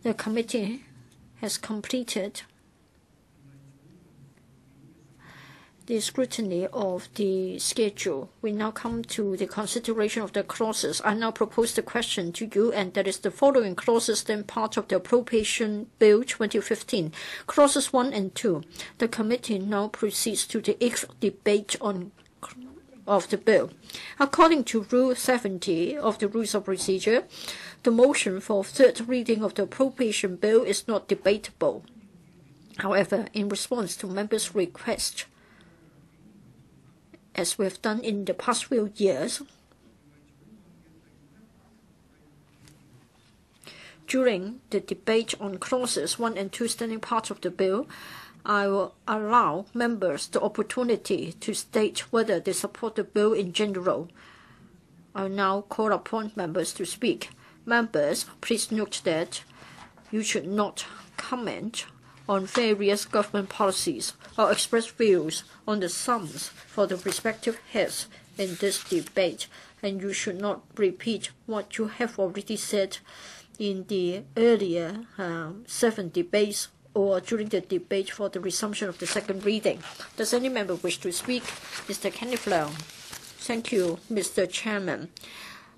The committee has completed the scrutiny of the schedule. We now come to the consideration of the clauses. I now propose the question to you, and that is the following clauses then part of the Appropriation Bill 2015. Clauses 1 and 2. The committee now proceeds to the 8th debate of the bill. According to Rule 70 of the Rules of Procedure, the motion for third reading of the Appropriation Bill is not debatable. However, in response to members' request, as we have done in the past few years, during the debate on clauses 1 and 2 standing part of the bill, I will allow members the opportunity to state whether they support the bill in general. I will now call upon members to speak. Members, please note that you should not comment on various government policies or express views on the sums for the respective heads in this debate, and you should not repeat what you have already said in the earlier 7 debates or during the debate for the resumption of the second reading. Does any member wish to speak? Mr. Kenneth Leung. Thank you, Mr. Chairman.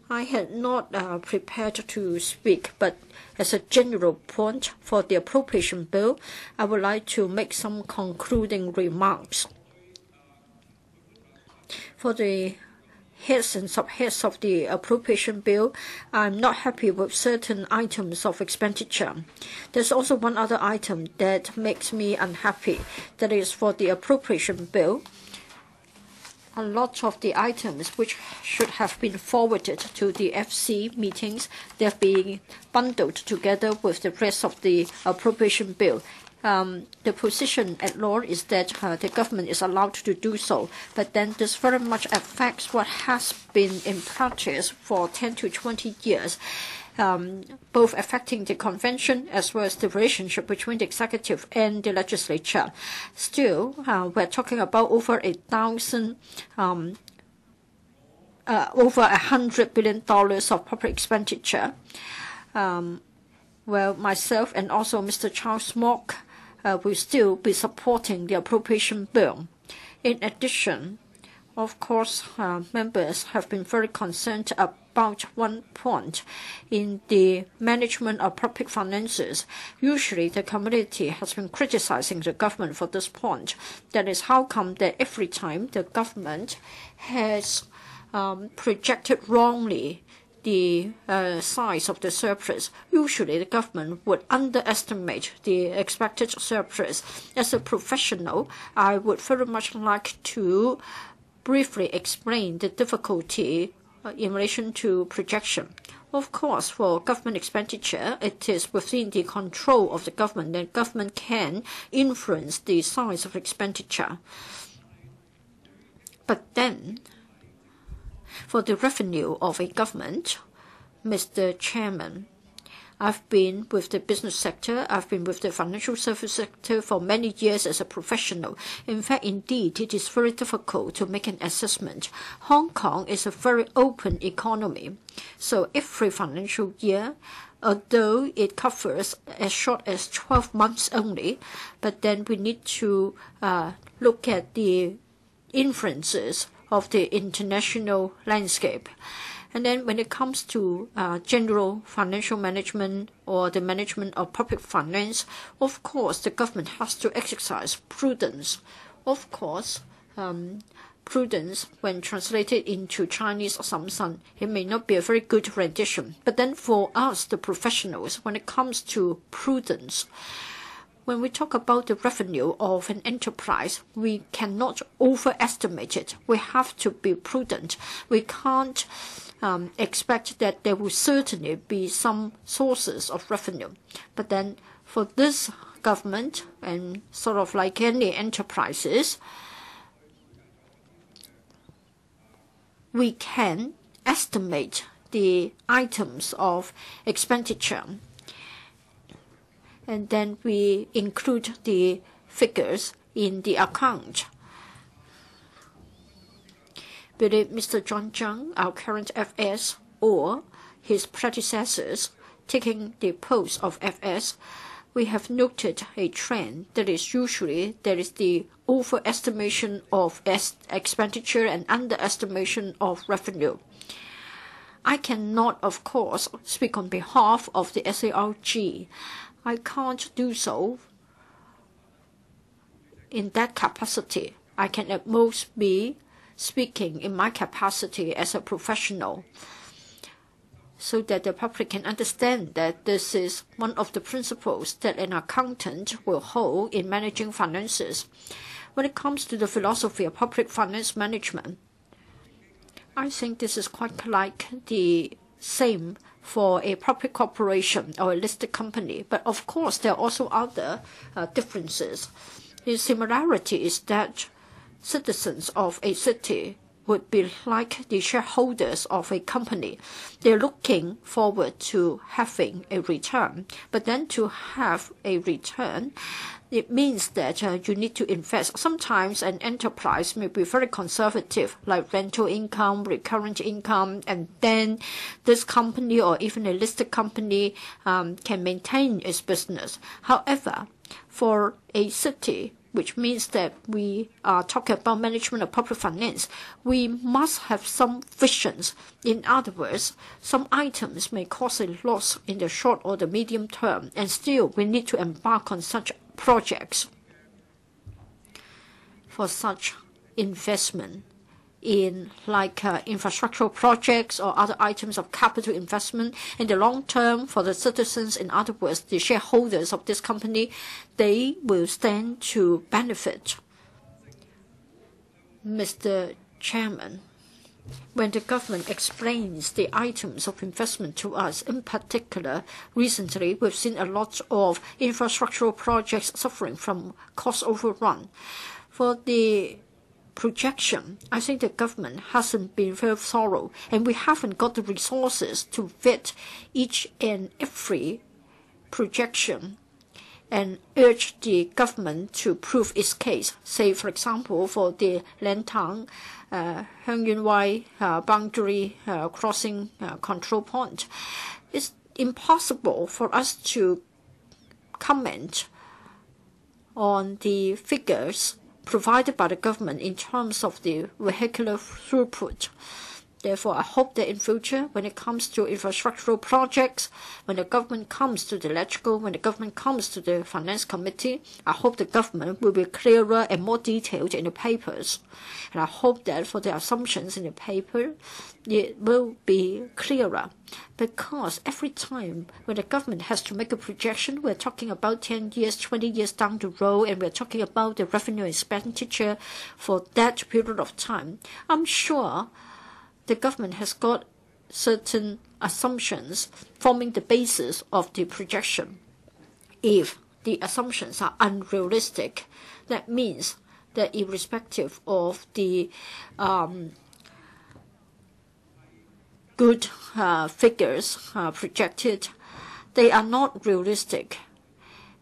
I had not prepared to speak, but as a general point for the Appropriation Bill, I would like to make some concluding remarks. For the heads and subheads of the Appropriation Bill, I'm not happy with certain items of expenditure. There's also one other item that makes me unhappy. That is for the Appropriation Bill. A lot of the items which should have been forwarded to the FC meetings, they have been bundled together with the rest of the Appropriation Bill. The position at law is that the government is allowed to do so, but then this very much affects what has been in practice for 10 to 20 years. Both affecting the convention as well as the relationship between the executive and the legislature. Still, we're talking about over $100 billion of public expenditure. Well, myself and also Mr. Charles Mock will still be supporting the Appropriation Bill. In addition, of course, members have been very concerned about one point in the management of public finances. Usually, the community has been criticizing the government for this point. That is, how come that every time the government has projected wrongly the size of the surplus, usually the government would underestimate the expected surplus. As a professional, I would very much like to briefly explain the difficulty in relation to projection. Of course, for government expenditure, it is within the control of the government, and government can influence the size of expenditure. But then, for the revenue of a government, Mr. Chairman, I've been with the business sector, I've been with the financial service sector for many years as a professional. In fact, indeed, it is very difficult to make an assessment. Hong Kong is a very open economy. So every financial year, although it covers as short as 12 months only, but then we need to look at the influences of the international landscape. And then when it comes to general financial management or the management of public finance, of course, the government has to exercise prudence. Of course, prudence, when translated into Chinese or Samsung, it may not be a very good rendition. But then for us, the professionals, when it comes to prudence, when we talk about the revenue of an enterprise, we cannot overestimate it. We have to be prudent. We can't expect that there will certainly be some sources of revenue. But then for this government, and sort of like any enterprises, we can estimate the items of expenditure. And then we include the figures in the account. Be it Mr. John Chung, our current FS, or his predecessors, taking the post of FS, we have noted a trend that is usually there is the overestimation of expenditure and underestimation of revenue. I cannot, of course, speak on behalf of the SARG. I can't do so in that capacity. I can at most be speaking in my capacity as a professional, so that the public can understand that this is one of the principles that an accountant will hold in managing finances. When it comes to the philosophy of public finance management, I think this is quite like the same for a public corporation or a listed company. But of course, there are also other differences. The similarity is that citizens of a city would be like the shareholders of a company. They're looking forward to having a return. But then to have a return, it means that you need to invest. Sometimes an enterprise may be very conservative, like rental income, recurrent income, and then this company or even a listed company can maintain its business. However, for a city, which means that we are talking about management of public finance, we must have some visions. In other words, some items may cause a loss in the short or the medium term, and still we need to embark on such projects. For such investment in infrastructural projects or other items of capital investment in the long term for the citizens, in other words, the shareholders of this company, they will stand to benefit. Mr. Chairman, when the government explains the items of investment to us, in particular, recently we've seen a lot of infrastructural projects suffering from cost overrun. For the projection, I think the government hasn't been very thorough, and we haven't got the resources to vet each and every projection and urge the government to prove its case. Say, for example, for the Lantang, Hengyunwai boundary crossing control point, it's impossible for us to comment on the figures provided by the government in terms of the vehicular throughput. Therefore, I hope that in future, when it comes to infrastructural projects, when the government comes to the electrical, when the government comes to the finance committee, I hope the government will be clearer and more detailed in the papers. And I hope that for the assumptions in the paper, it will be clearer. Because every time when the government has to make a projection, we're talking about 10 years, 20 years down the road, and we're talking about the revenue expenditure for that period of time. I'm sure the government has got certain assumptions forming the basis of the projection. If the assumptions are unrealistic, that means that irrespective of the good figures projected, they are not realistic.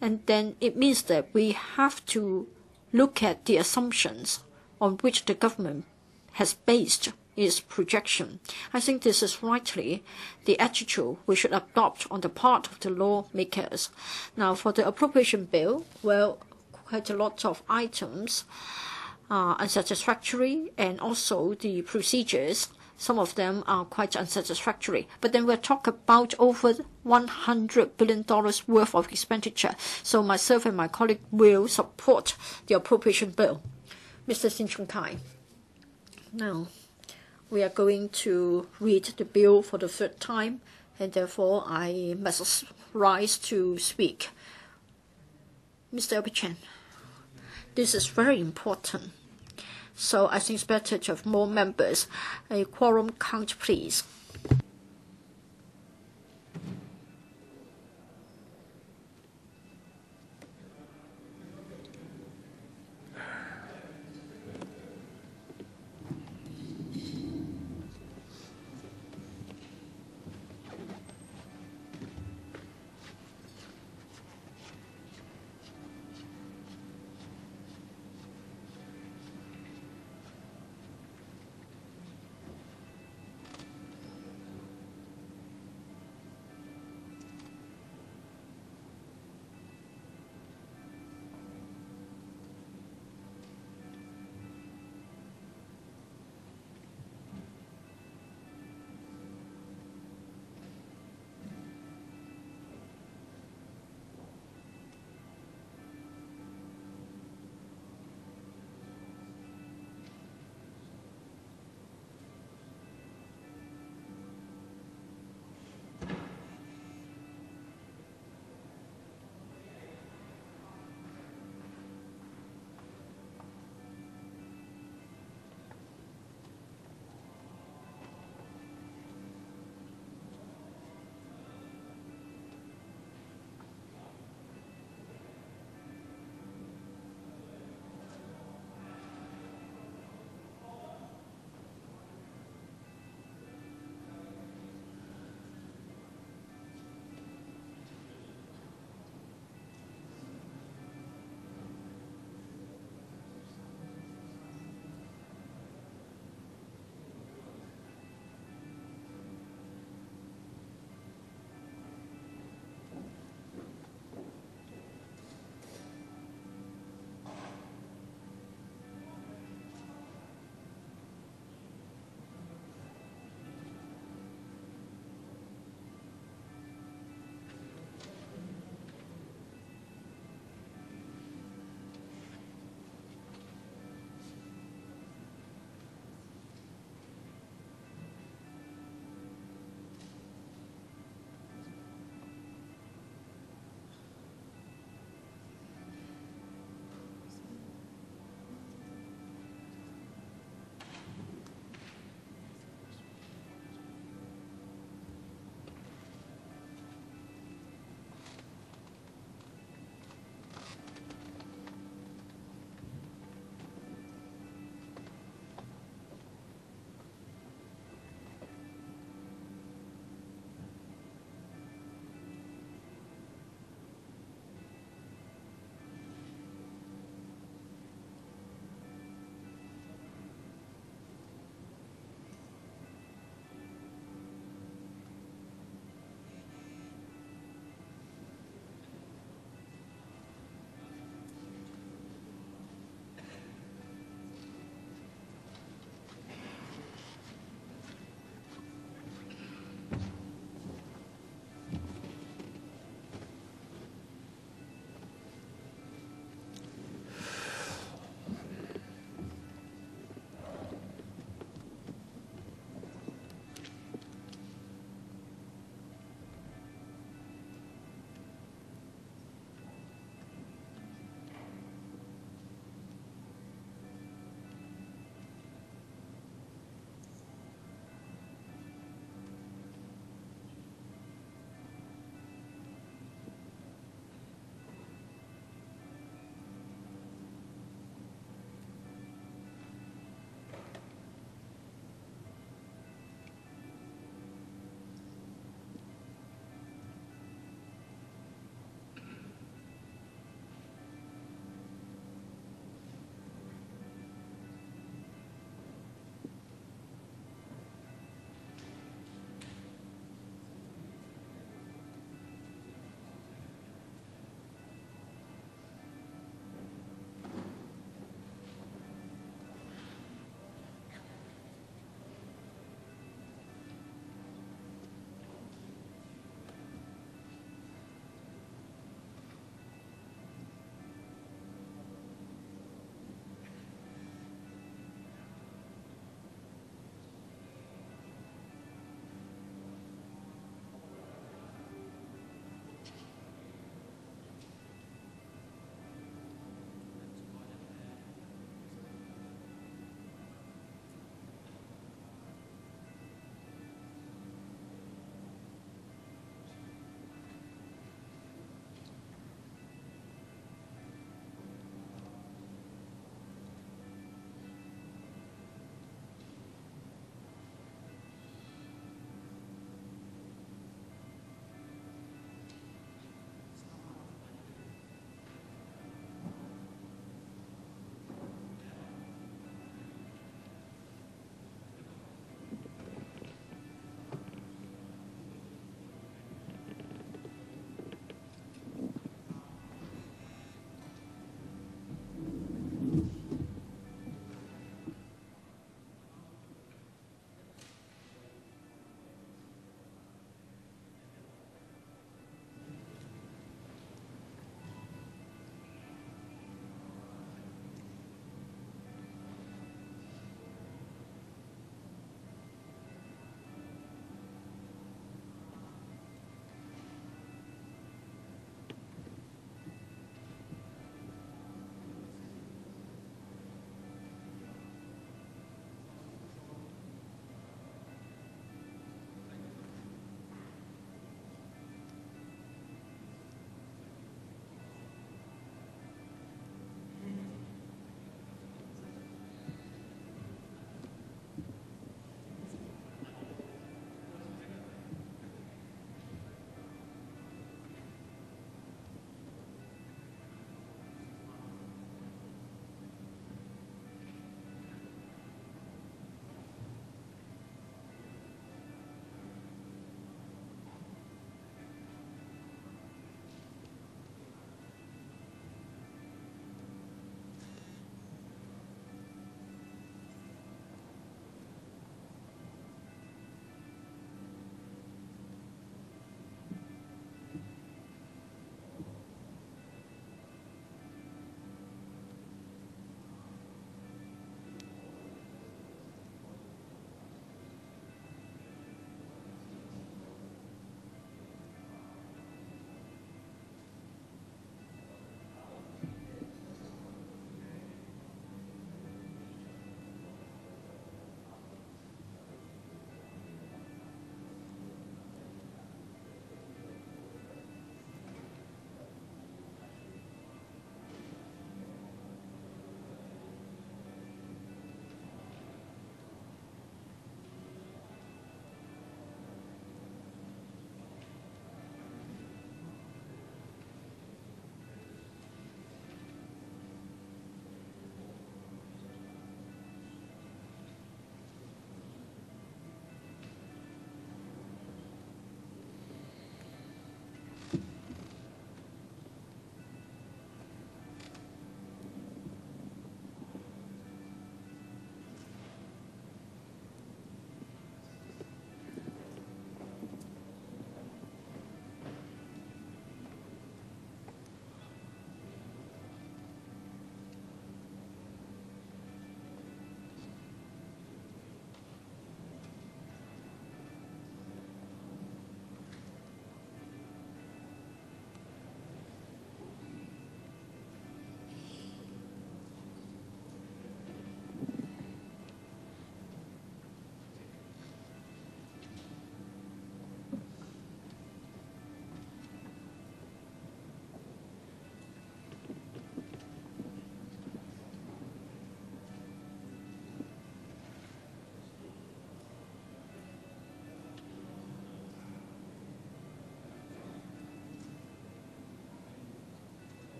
And then it means that we have to look at the assumptions on which the government has based its projection. I think this is rightly the attitude we should adopt on the part of the lawmakers. Now, for the Appropriation Bill, well, quite a lot of items are unsatisfactory, and also the procedures, some of them are quite unsatisfactory. But then we're talking about over $100 billion worth of expenditure. So myself and my colleague will support the Appropriation Bill. Mr. Chung-kai. Now, we are going to read the bill for the third time, and therefore I must rise to speak. Mr. Wai-chuen, this is very important. So I think it's better to have more members. A quorum count, please.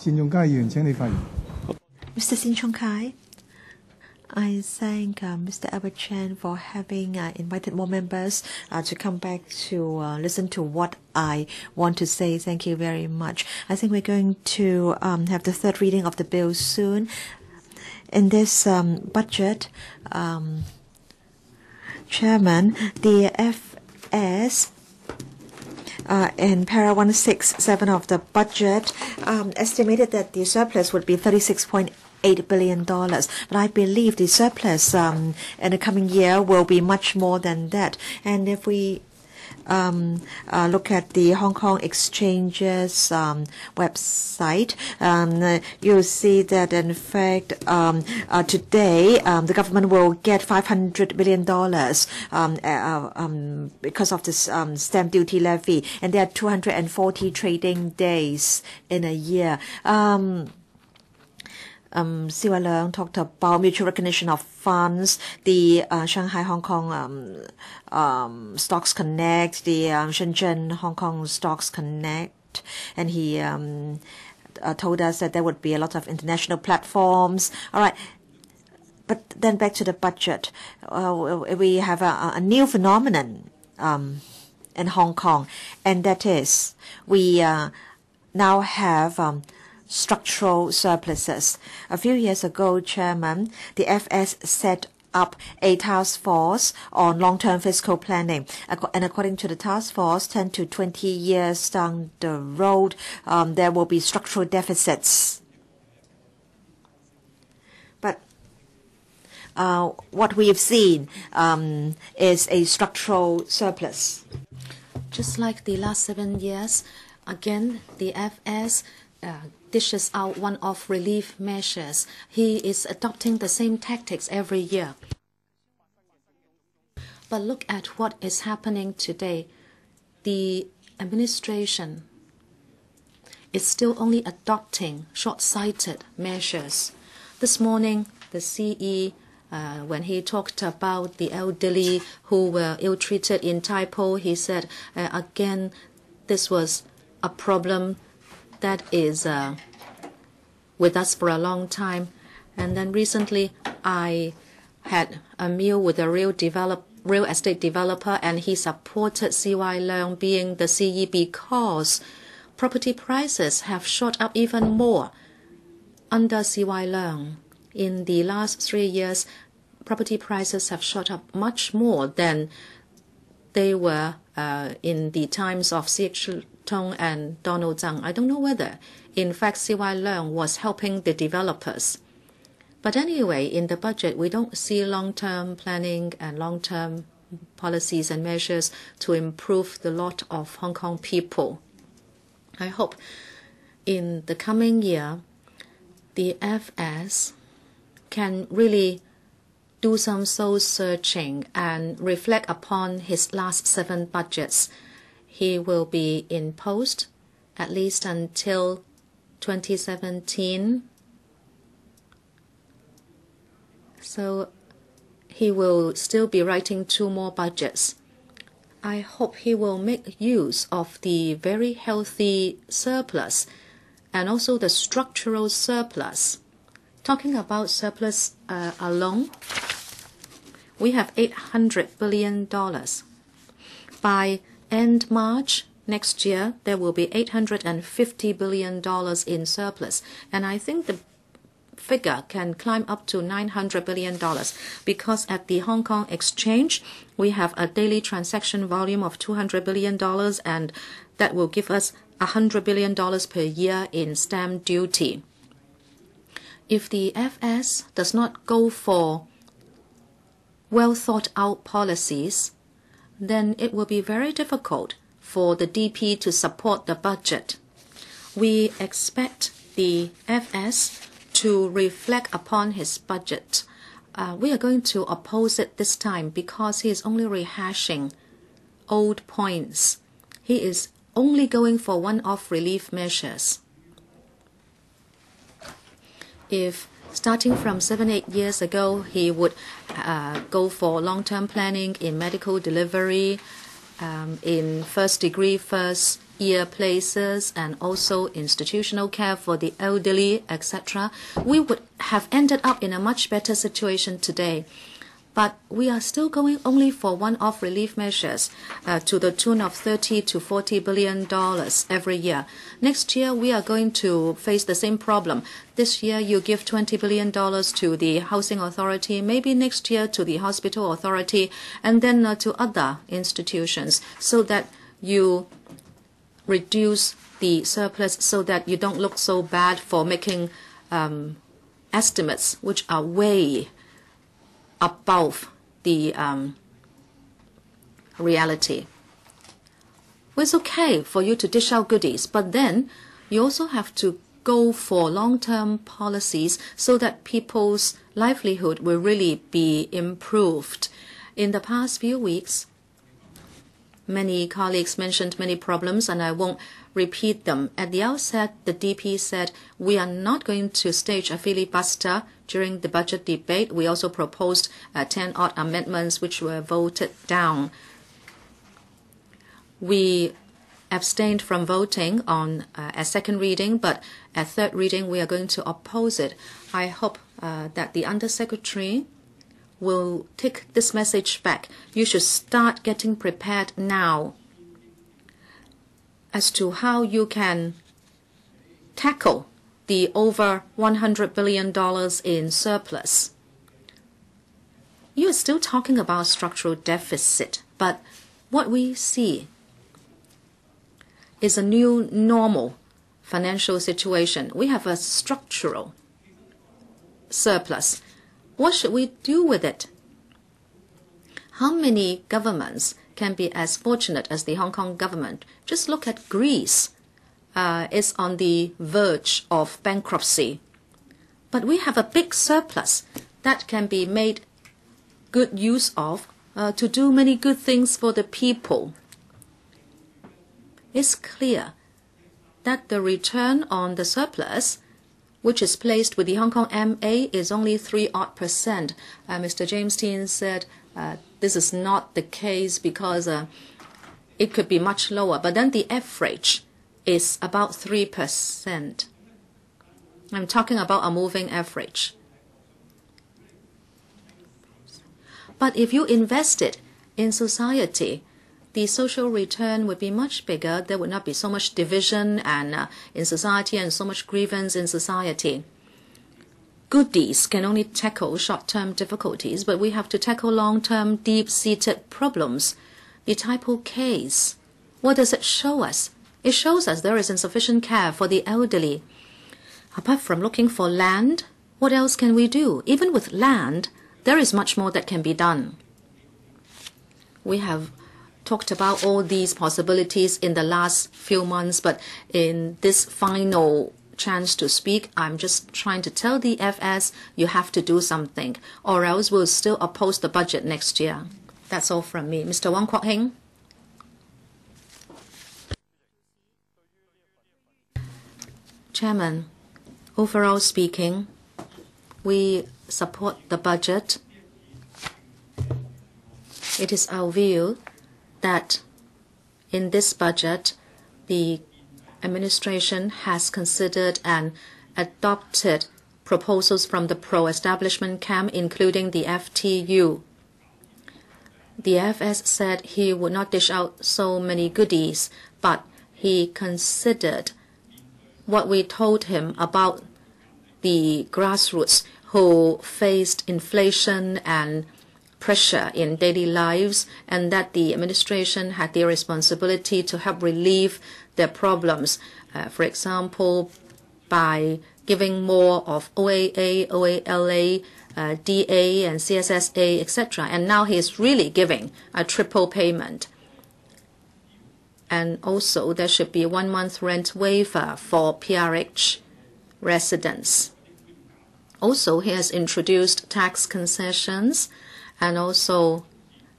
Mr. Sin Chung-kai, I thank Mr. Albert-Chan for having invited more members to come back to listen to what I want to say. Thank you very much. I think we're going to have the third reading of the bill soon. In this budget, Chairman, the FS in para 167 of the budget estimated that the surplus would be $36.8 billion. But I believe the surplus in the coming year will be much more than that. And if we look at the Hong Kong Exchange's website, you'll see that in fact today the government will get $500 million because of this stamp duty levy, and there are 240 trading days in a year. Siwa Leung talked about mutual recognition of funds, the Shanghai Hong Kong Stocks Connect, the Shenzhen Hong Kong Stocks Connect, and he told us that there would be a lot of international platforms. All right. But then back to the budget. We have a new phenomenon in Hong Kong, and that is we now have structural surpluses. A few years ago, Chairman, the FS set up a task force on long-term fiscal planning. And according to the task force, 10 to 20 years down the road, there will be structural deficits. But what we've seen is a structural surplus. Just like the last 7 years, again, the FS dishes out one-off relief measures. He is adopting the same tactics every year. But look at what is happening today. The administration is still only adopting short-sighted measures. This morning, the CE, when he talked about the elderly who were ill-treated in Tai Po, he said, again, this was a problem that is with us for a long time. And then recently, I had a meal with a real estate developer, and he supported C.Y. Leung being the CE because property prices have shot up even more under C.Y. Leung. In the last 3 years, property prices have shot up much more than they were in the times of C.H. Tung and Donald Tsang. I don't know whether, in fact, C.Y. Leung was helping the developers. But anyway, in the budget, we don't see long-term planning and long-term policies and measures to improve the lot of Hong Kong people. I hope in the coming year, the FS can really do some soul-searching and reflect upon his last 7 budgets. He will be in post at least until 2017. So he will still be writing 2 more budgets. I hope he will make use of the very healthy surplus and also the structural surplus. Talking about surplus alone, we have $800 billion. By end March next year, there will be $850 billion in surplus. And I think the figure can climb up to $900 billion because at the Hong Kong Exchange, we have a daily transaction volume of $200 billion, and that will give us $100 billion per year in stamp duty. If the FS does not go for well thought out policies, then it will be very difficult for the DP to support the budget. We expect the FS to reflect upon his budget. We are going to oppose it this time because he is only rehashing old points. He is only going for one-off relief measures. If starting from 7-8 years ago, he would go for long-term planning in medical delivery, in first degree, first year places and also institutional care for the elderly, etc., we would have ended up in a much better situation today. But we are still going only for one-off relief measures to the tune of $30 to $40 billion every year. Next year, we are going to face the same problem. This year, you give $20 billion to the housing authority, maybe next year to the hospital authority, and then to other institutions, so that you reduce the surplus so that you don't look so bad for making estimates which are way above the reality. Well, it's okay for you to dish out goodies, but then you also have to go for long-term policies so that people's livelihood will really be improved. In the past few weeks, many colleagues mentioned many problems, and I won't repeat them. At the outset, the DP said we are not going to stage a filibuster during the budget debate. We also proposed 10-odd amendments which were voted down. We abstained from voting on a second reading, but at third reading we are going to oppose it. I hope that the Undersecretary will take this message back. You should start getting prepared now as to how you can tackle the over $100 billion in surplus. You are still talking about structural deficit, but what we see is a new normal financial situation. We have a structural surplus. What should we do with it? How many governments can be as fortunate as the Hong Kong government? Just look at Greece. It's on the verge of bankruptcy. But we have a big surplus that can be made good use of to do many good things for the people. It's clear that the return on the surplus, which is placed with the Hong Kong MA, is only 3-odd%. Mr. James Tin said this is not the case because it could be much lower. But then the average is about 3%. I'm talking about a moving average. But if you invest it in society, the social return would be much bigger. There would not be so much division and in society and so much grievance in society. Goodies can only tackle short-term difficulties, but we have to tackle long-term, deep-seated problems. The Taipo case, what does it show us? It shows us there is insufficient care for the elderly. Apart from looking for land, what else can we do? Even with land, there is much more that can be done. We have talked about all these possibilities in the last few months, but in this final chance to speak, I'm just trying to tell the FS you have to do something, or else we'll still oppose the budget next year. That's all from me. Mr. Kwok-hing. Chairman, overall speaking, we support the budget. It is our view that in this budget, the administration has considered and adopted proposals from the pro-establishment camp, including the FTU. The FS said he would not dish out so many goodies, but he considered what we told him about the grassroots who faced inflation and pressure in daily lives, and that the administration had the responsibility to help relieve their problems. For example, by giving more of OAA, OALA, DA, and CSSA, etc. And now he is really giving a triple payment. And also, there should be a 1-month rent waiver for PRH residents. Also, he has introduced tax concessions and also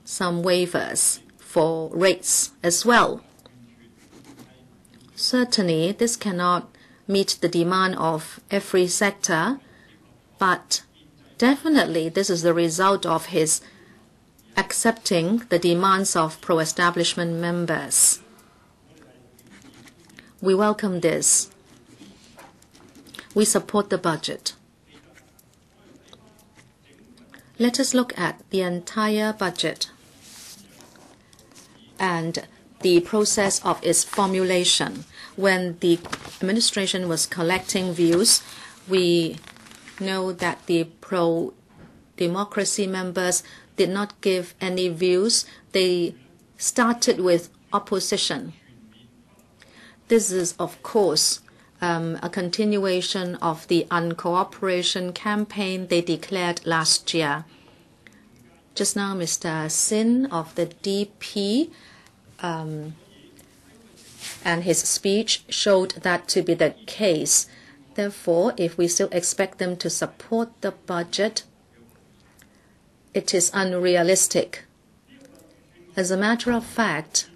some waivers for rates as well. Certainly, this cannot meet the demand of every sector, but definitely this is the result of his accepting the demands of pro-establishment members. We welcome this. We support the budget. Let us look at the entire budget and the process of its formulation. When the administration was collecting views, we know that the pro-democracy members did not give any views. They started with opposition. This is, of course, a continuation of the uncooperation campaign they declared last year. Just now, Mr. Sin of the DP and his speech showed that to be the case. Therefore, if we still expect them to support the budget, it is unrealistic. As a matter of fact,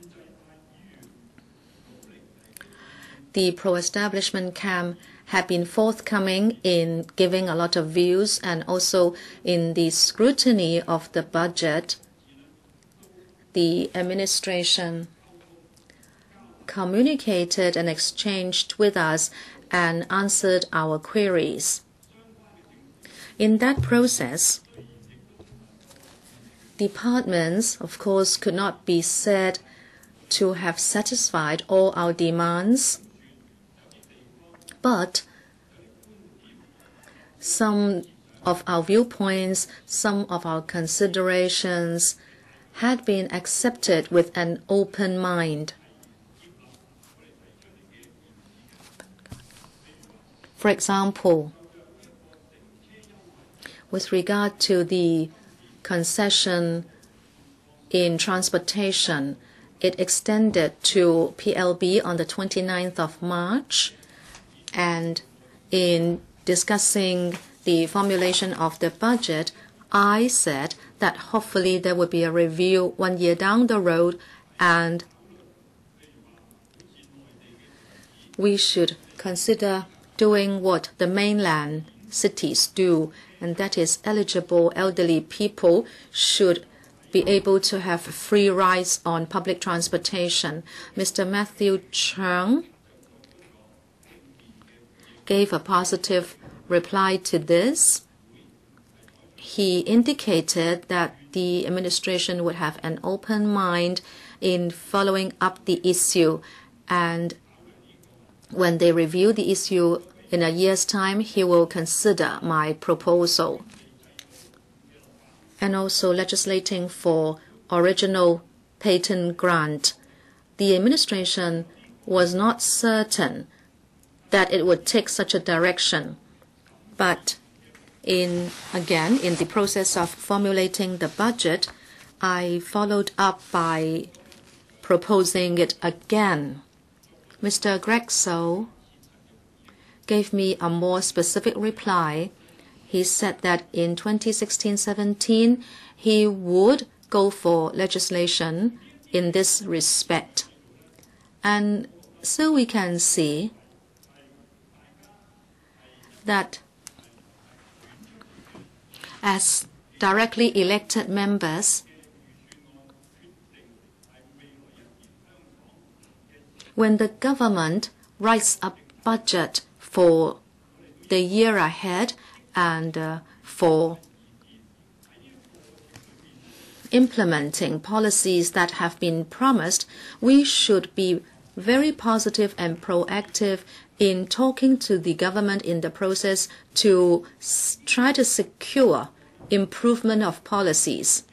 the pro-establishment camp have been forthcoming in giving a lot of views and also in the scrutiny of the budget. The administration communicated and exchanged with us and answered our queries. In that process, departments, of course, could not be said to have satisfied all our demands, but some of our viewpoints, some of our considerations had been accepted with an open mind. For example, with regard to the concession in transportation, it extended to PLB on the 29th of March. And in discussing the formulation of the budget, I said that hopefully there will be a review 1 year down the road and we should consider doing what the mainland cities do, and that is eligible elderly people should be able to have free rides on public transportation. Mr. Matthew Chung gave a positive reply to this. He indicated that the administration would have an open mind in following up the issue, and when they review the issue in a year's time, he will consider my proposal. And also legislating for original patent grant. The administration was not certain that it would take such a direction. But in the process of formulating the budget, I followed up by proposing it again. Mr. Greg So gave me a more specific reply. He said that in 2016-17, he would go for legislation in this respect. And so we can see that as directly elected members, when the government writes a budget for the year ahead and for implementing policies that have been promised, we should be very positive and proactive in talking to the government in the process to try to secure improvement of policies.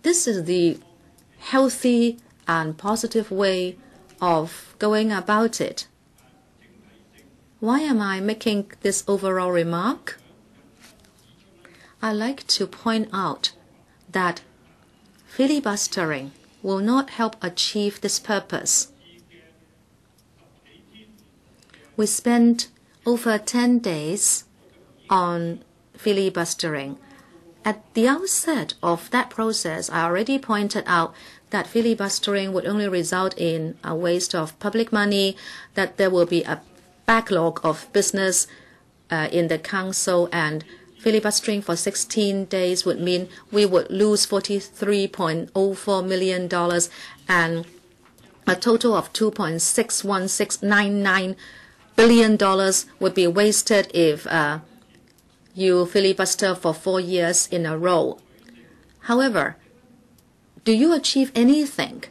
This is the healthy and positive way of going about it. Why am I making this overall remark? I like to point out that filibustering will not help achieve this purpose. We spent over 10 days on filibustering. At the outset of that process, I already pointed out that filibustering would only result in a waste of public money, that there will be a backlog of business in the council, and filibustering for 16 days would mean we would lose $43.04 million, and a total of $2.61699 billion would be wasted if you filibuster for 4 years in a row. However, do you achieve anything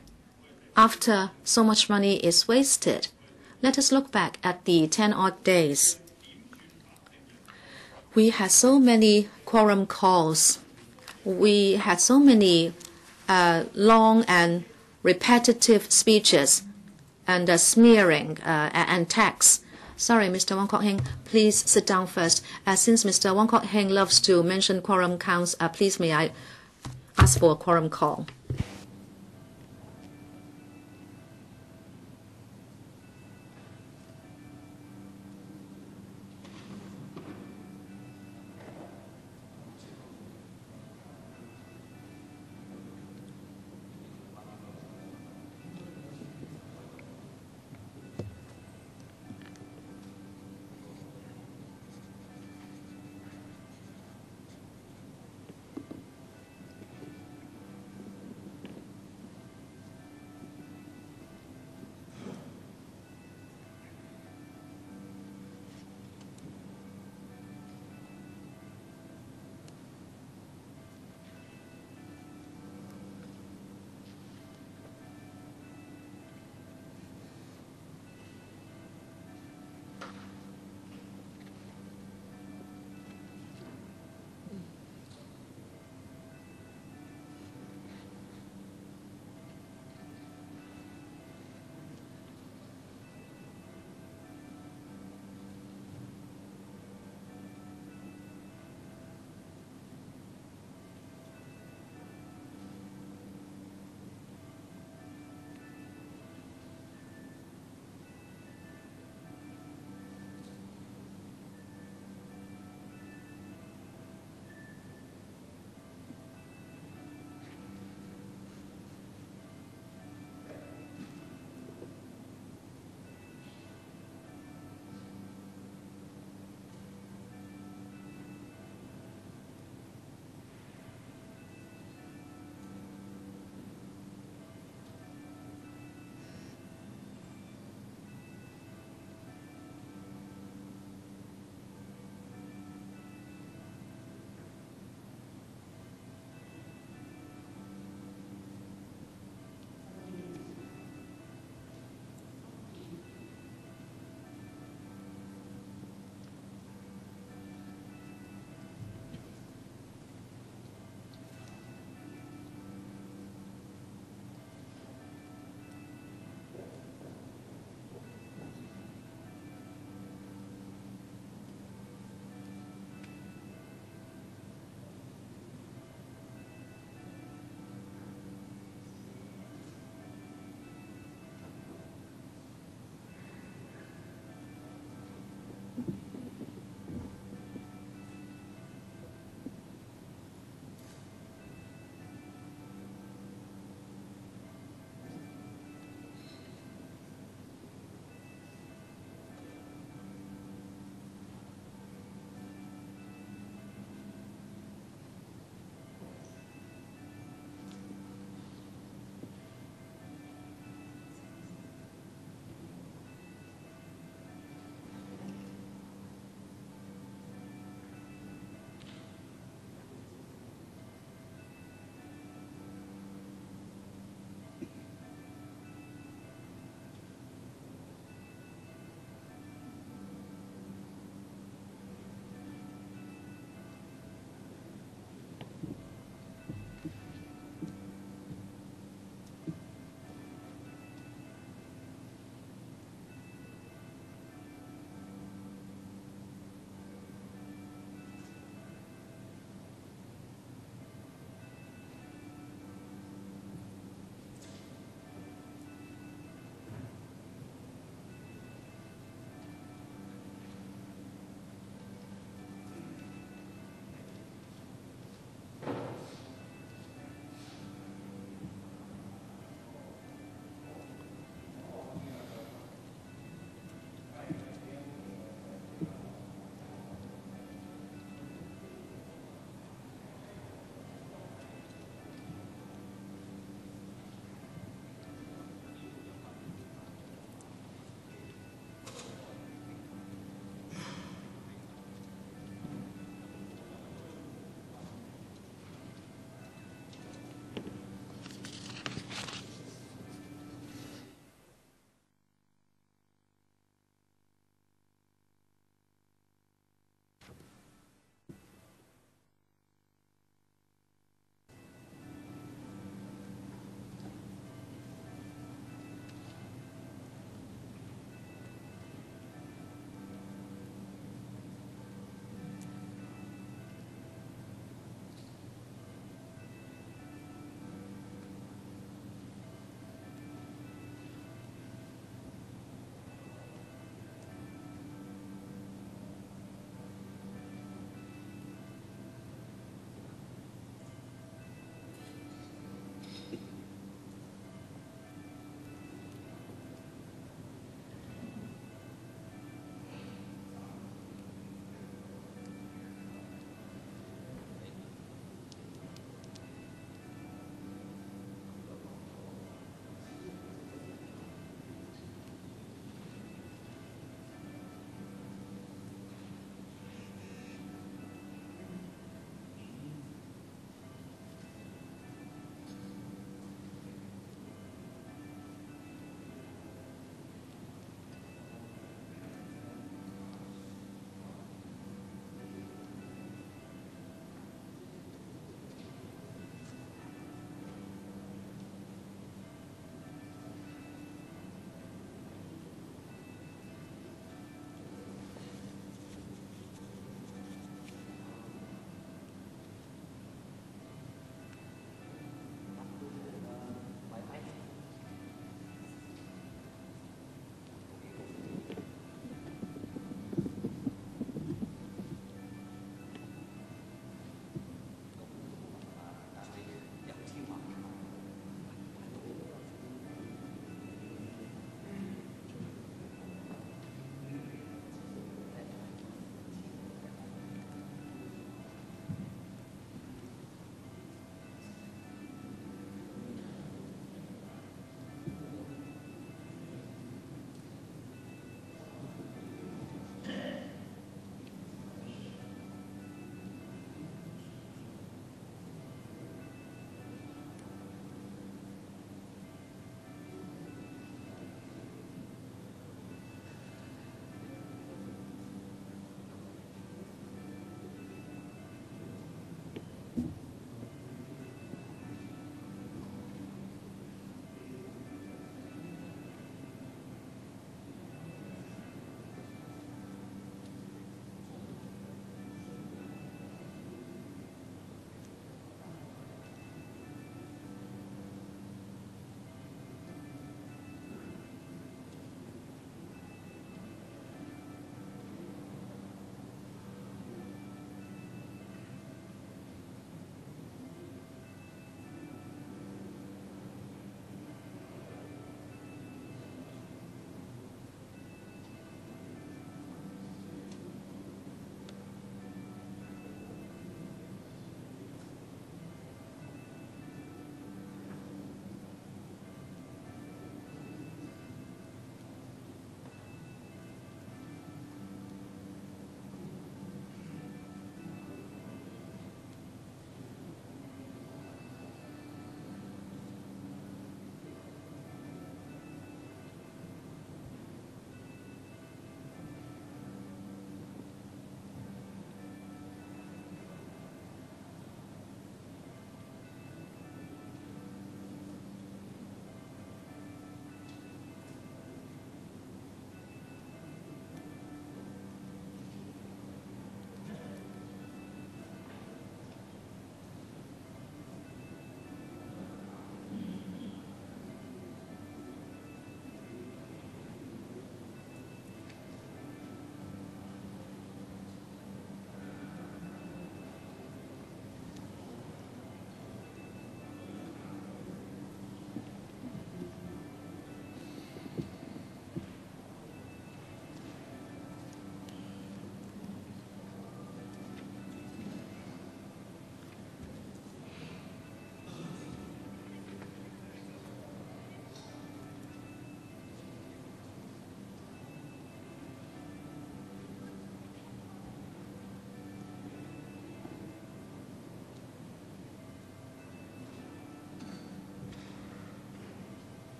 after so much money is wasted? Let us look back at the 10-odd days. We had so many quorum calls. We had so many long and repetitive speeches and smearing and tax. Sorry, Mr. Kwok-hing, please sit down first. Since Mr. Kwok-hing loves to mention quorum counts, please may I ask for a quorum call.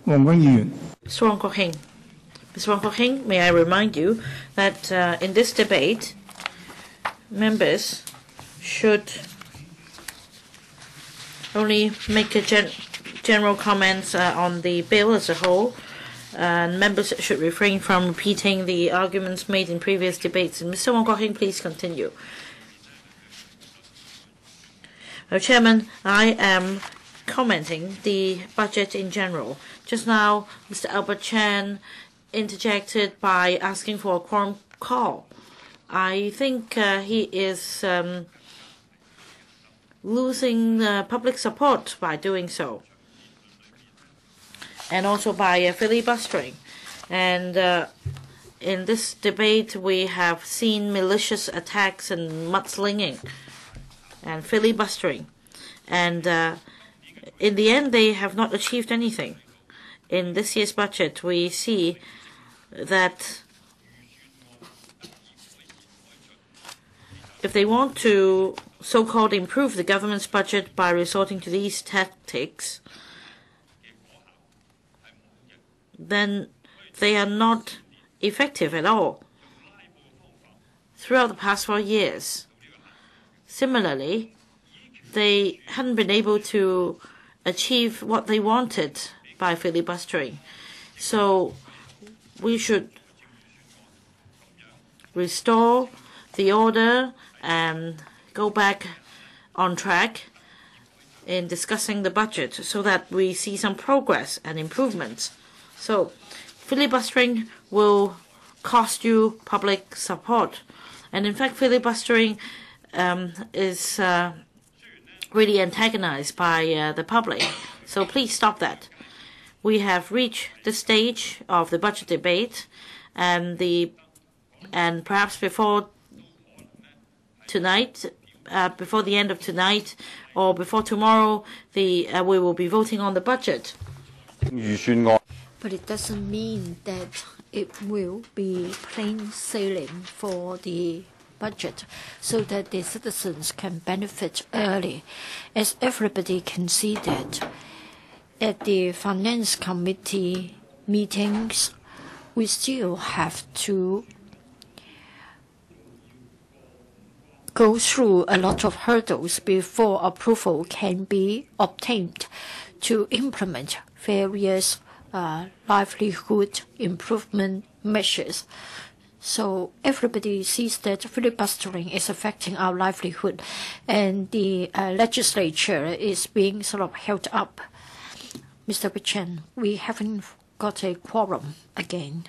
Mr. Kwok-hing. Mr. Kwok-hing, may I remind you that in this debate, members should only make a general comments on the bill as a whole, and members should refrain from repeating the arguments made in previous debates. And Mr. Kwok-hing, please continue. Chairman, I am commenting the budget in general. Just now, Mr. Albert Chan interjected by asking for a quorum call. I think he is losing public support by doing so, and also by filibustering. And in this debate, we have seen malicious attacks and mudslinging and filibustering. And in the end, they have not achieved anything. In this year's budget, we see that if they want to so-called improve the government's budget by resorting to these tactics, then they are not effective at all. Throughout the past 4 years, similarly, they hadn't been able to achieve what they wanted by filibustering. So we should restore the order and go back on track in discussing the budget so that we see some progress and improvements. So filibustering will cost you public support. And in fact, filibustering is really antagonized by the public. So please stop that. We have reached the stage of the budget debate, and perhaps before tonight, before the end of tonight, or before tomorrow, we will be voting on the budget. But it doesn't mean that it will be plain sailing for the budget so that the citizens can benefit early. As everybody can see that at the Finance Committee meetings, we still have to go through a lot of hurdles before approval can be obtained to implement various livelihood improvement measures. So everybody sees that filibustering is affecting our livelihood, and the legislature is being sort of held up. Mr. Chen, we haven't got a quorum again.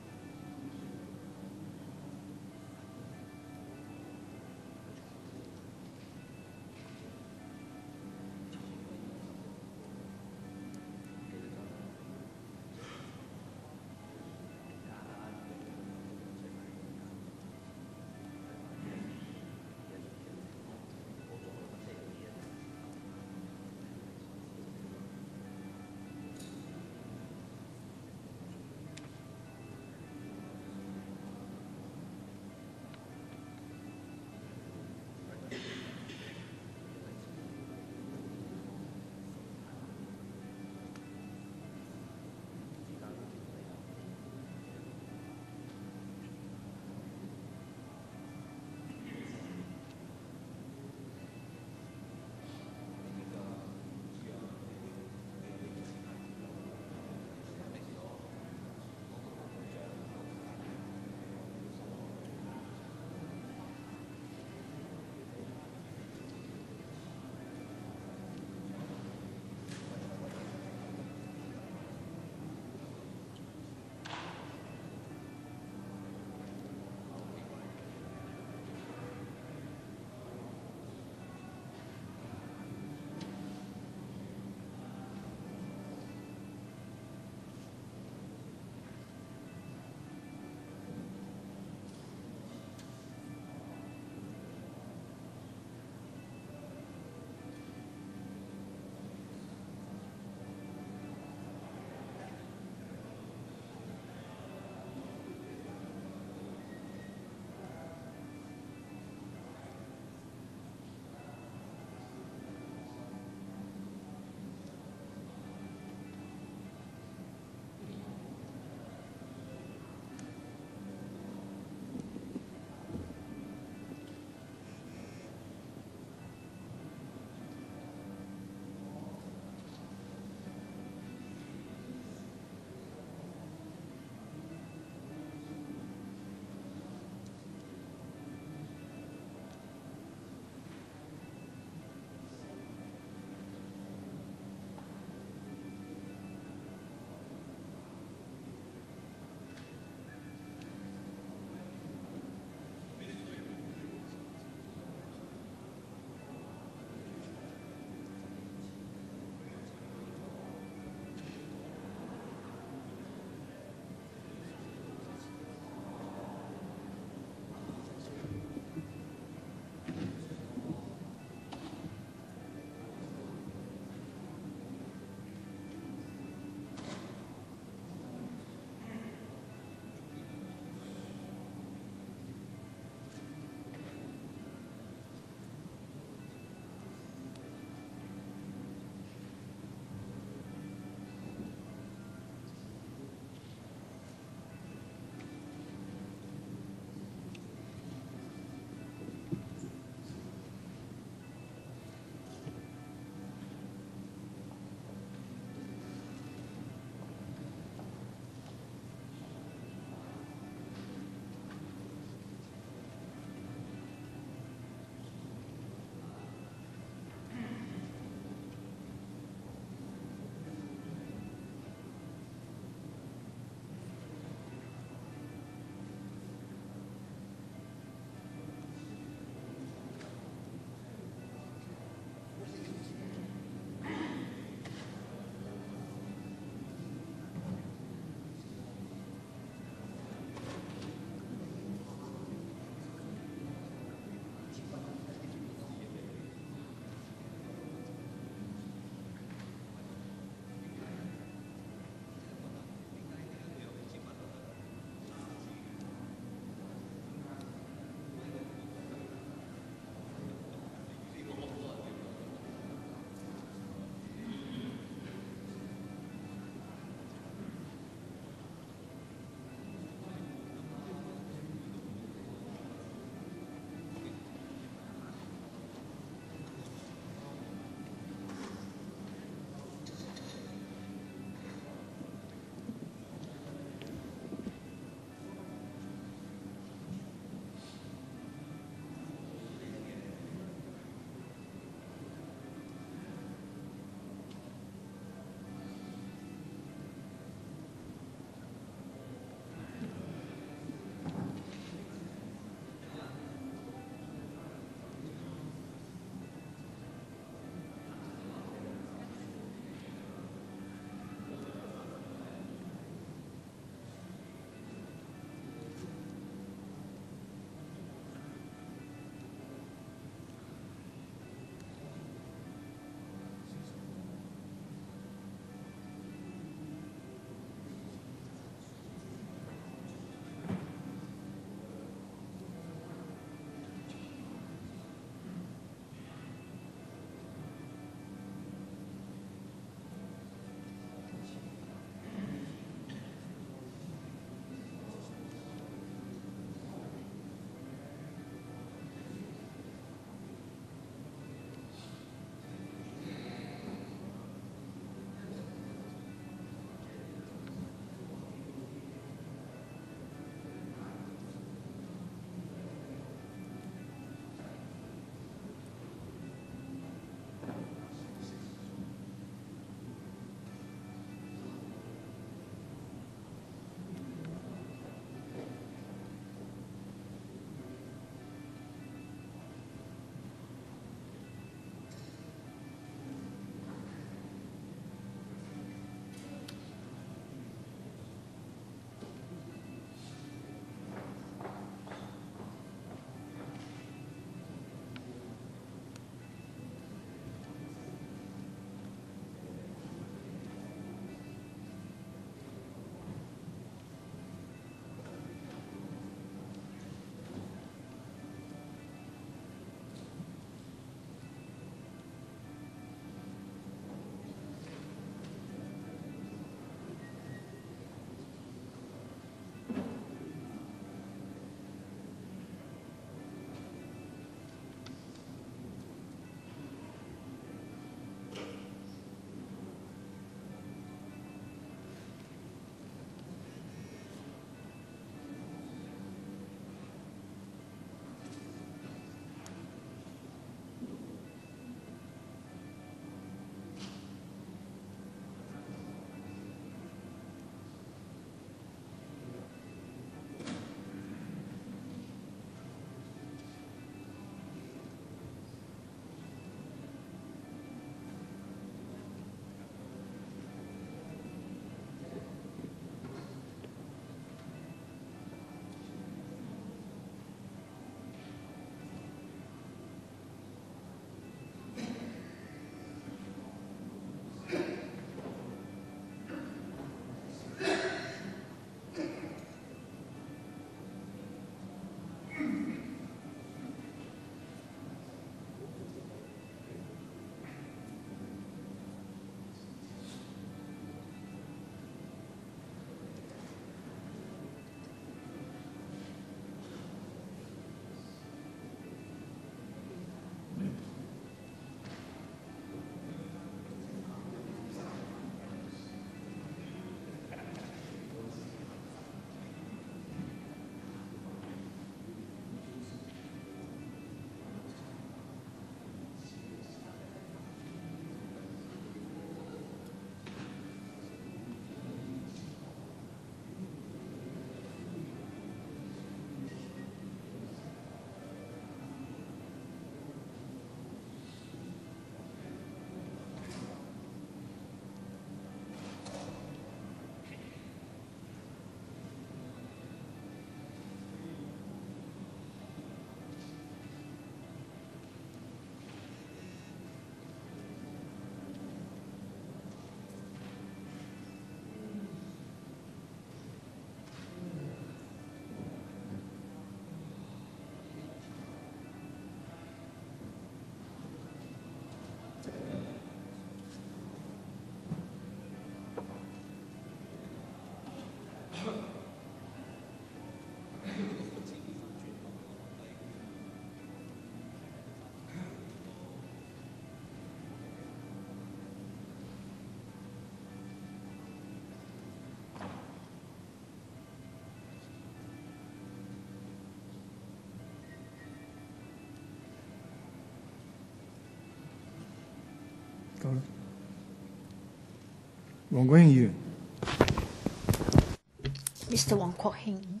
Mr. Kwok-hing.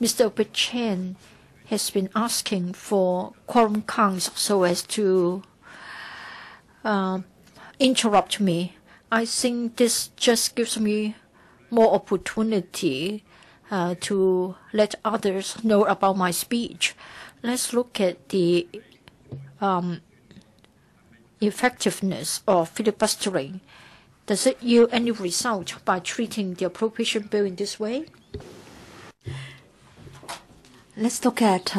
Mr. Wai-chuen has been asking for quorum counts so as to interrupt me. I think this just gives me more opportunity to let others know about my speech. Let's look at the effectiveness of filibustering. Does it yield any result by treating the appropriation bill in this way? Let's look at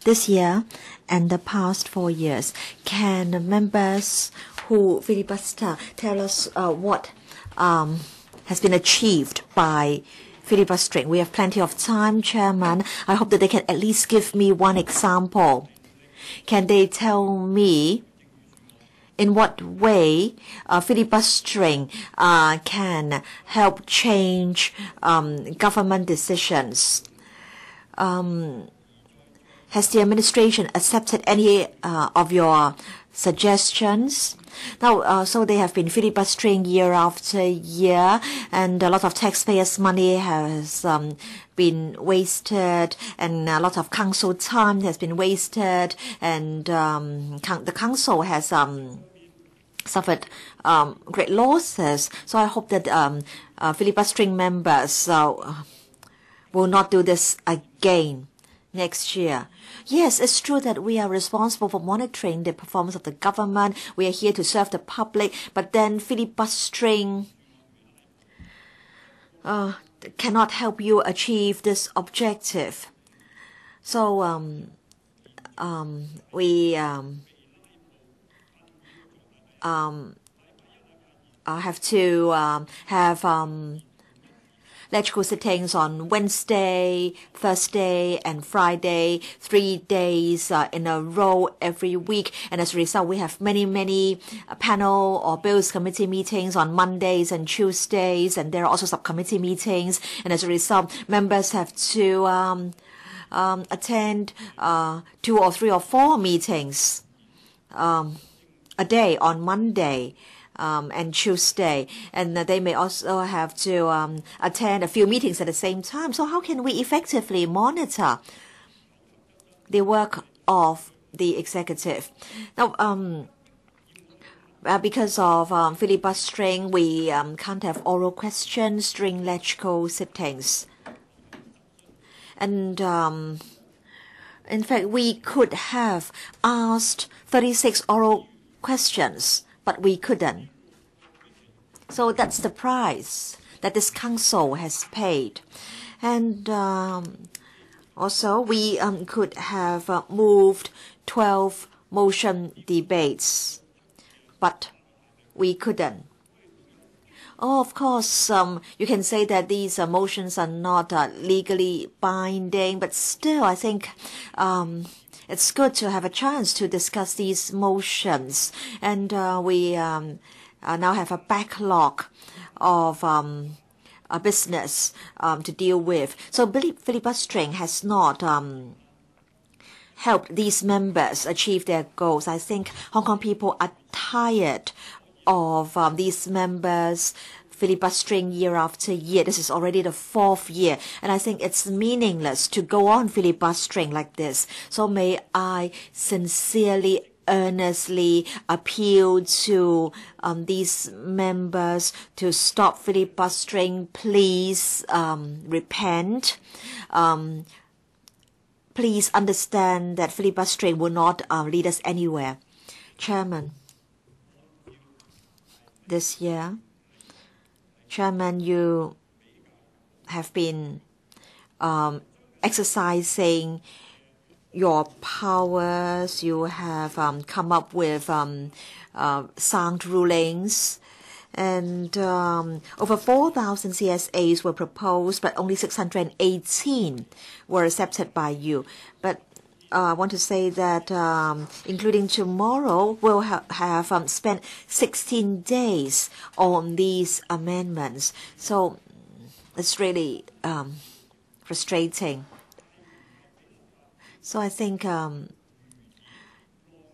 this year and the past 4 years. Can members who filibuster tell us what has been achieved by filibustering? We have plenty of time, Chairman. I hope that they can at least give me one example. Can they tell me in what way filibustering can help change government decisions? Has the administration accepted any of your suggestions? Now, so they have been filibustering year after year, and a lot of taxpayers' money has been wasted, and a lot of council time has been wasted, and the council has suffered great losses. So I hope that filibustering members will not do this again next year. Yes, it's true that we are responsible for monitoring the performance of the government. We are here to serve the public, but then filibustering cannot help you achieve this objective. So we have to have electrical sittings on Wednesday, Thursday, and Friday, 3 days in a row every week. And as a result, we have many panel or bills committee meetings on Mondays and Tuesdays, and there are also subcommittee meetings. And as a result, members have to attend 2 or 3 or 4 meetings a day on Monday and Tuesday, and they may also have to attend a few meetings at the same time. So how can we effectively monitor the work of the executive? Now, because of filibustering, we can't have oral questions during electrical sittings. And in fact, we could have asked 36 oral questions, but we couldn't. So that's the price that this council has paid. And also, we could have moved 12 motion debates, but we couldn't. Oh, of course, you can say that these motions are not legally binding, but still, I think it's good to have a chance to discuss these motions. And we now have a backlog of a business to deal with. So filibustering has not helped these members achieve their goals. I think Hong Kong people are tired of these members filibustering year after year. This is already the 4th year, and I think it's meaningless to go on filibustering like this. So may I sincerely, earnestly appeal to these members to stop filibustering. Please repent. Please understand that filibustering will not lead us anywhere. Chairman, this year, Chairman, you have been exercising your powers. You have come up with sound rulings. And over 4,000 CSAs were proposed, but only 618 were accepted by you. But I want to say that including tomorrow, we'll have spent 16 days on these amendments. So it's really frustrating. So I think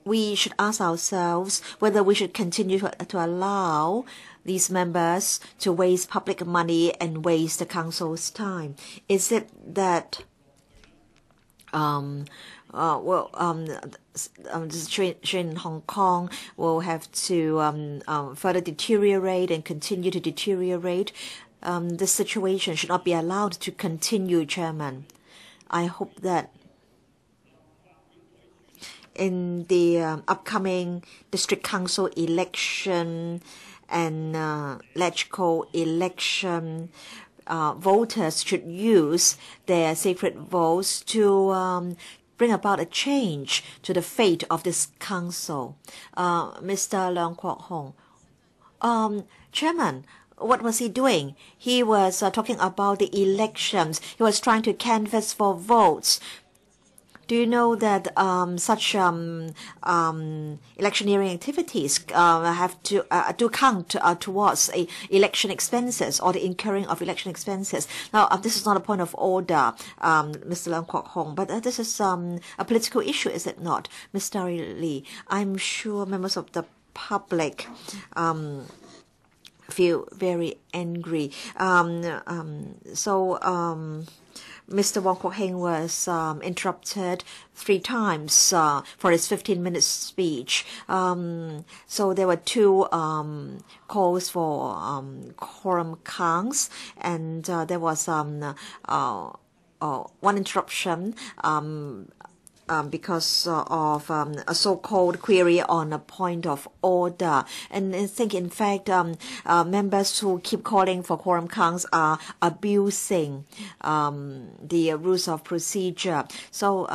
we should ask ourselves whether we should continue to allow these members to waste public money and waste the council's time. Is it that the situation in Hong Kong will have to further deteriorate and continue to deteriorate? This situation should not be allowed to continue, Chairman. I hope that in the upcoming district council election and legislative election, voters should use their sacred votes to bring about a change to the fate of this council. Mr. Leung Kwok-hing, Chairman, what was he doing? He was talking about the elections. He was trying to canvass for votes. Do you know that such electioneering activities have to do count towards election expenses or the incurring of election expenses? Now, this is not a point of order, Mr. Leung Kwok-hing, but this is a political issue, is it not? Mr. Lee, I'm sure members of the public feel very angry. Mr. Wong Kwok-hing was interrupted 3 times for his 15-minute speech. So there were 2 calls for quorum counts, and there was 1 interruption because of a so-called query on a point of order. And I think, in fact, members who keep calling for quorum counts are abusing the rules of procedure. So,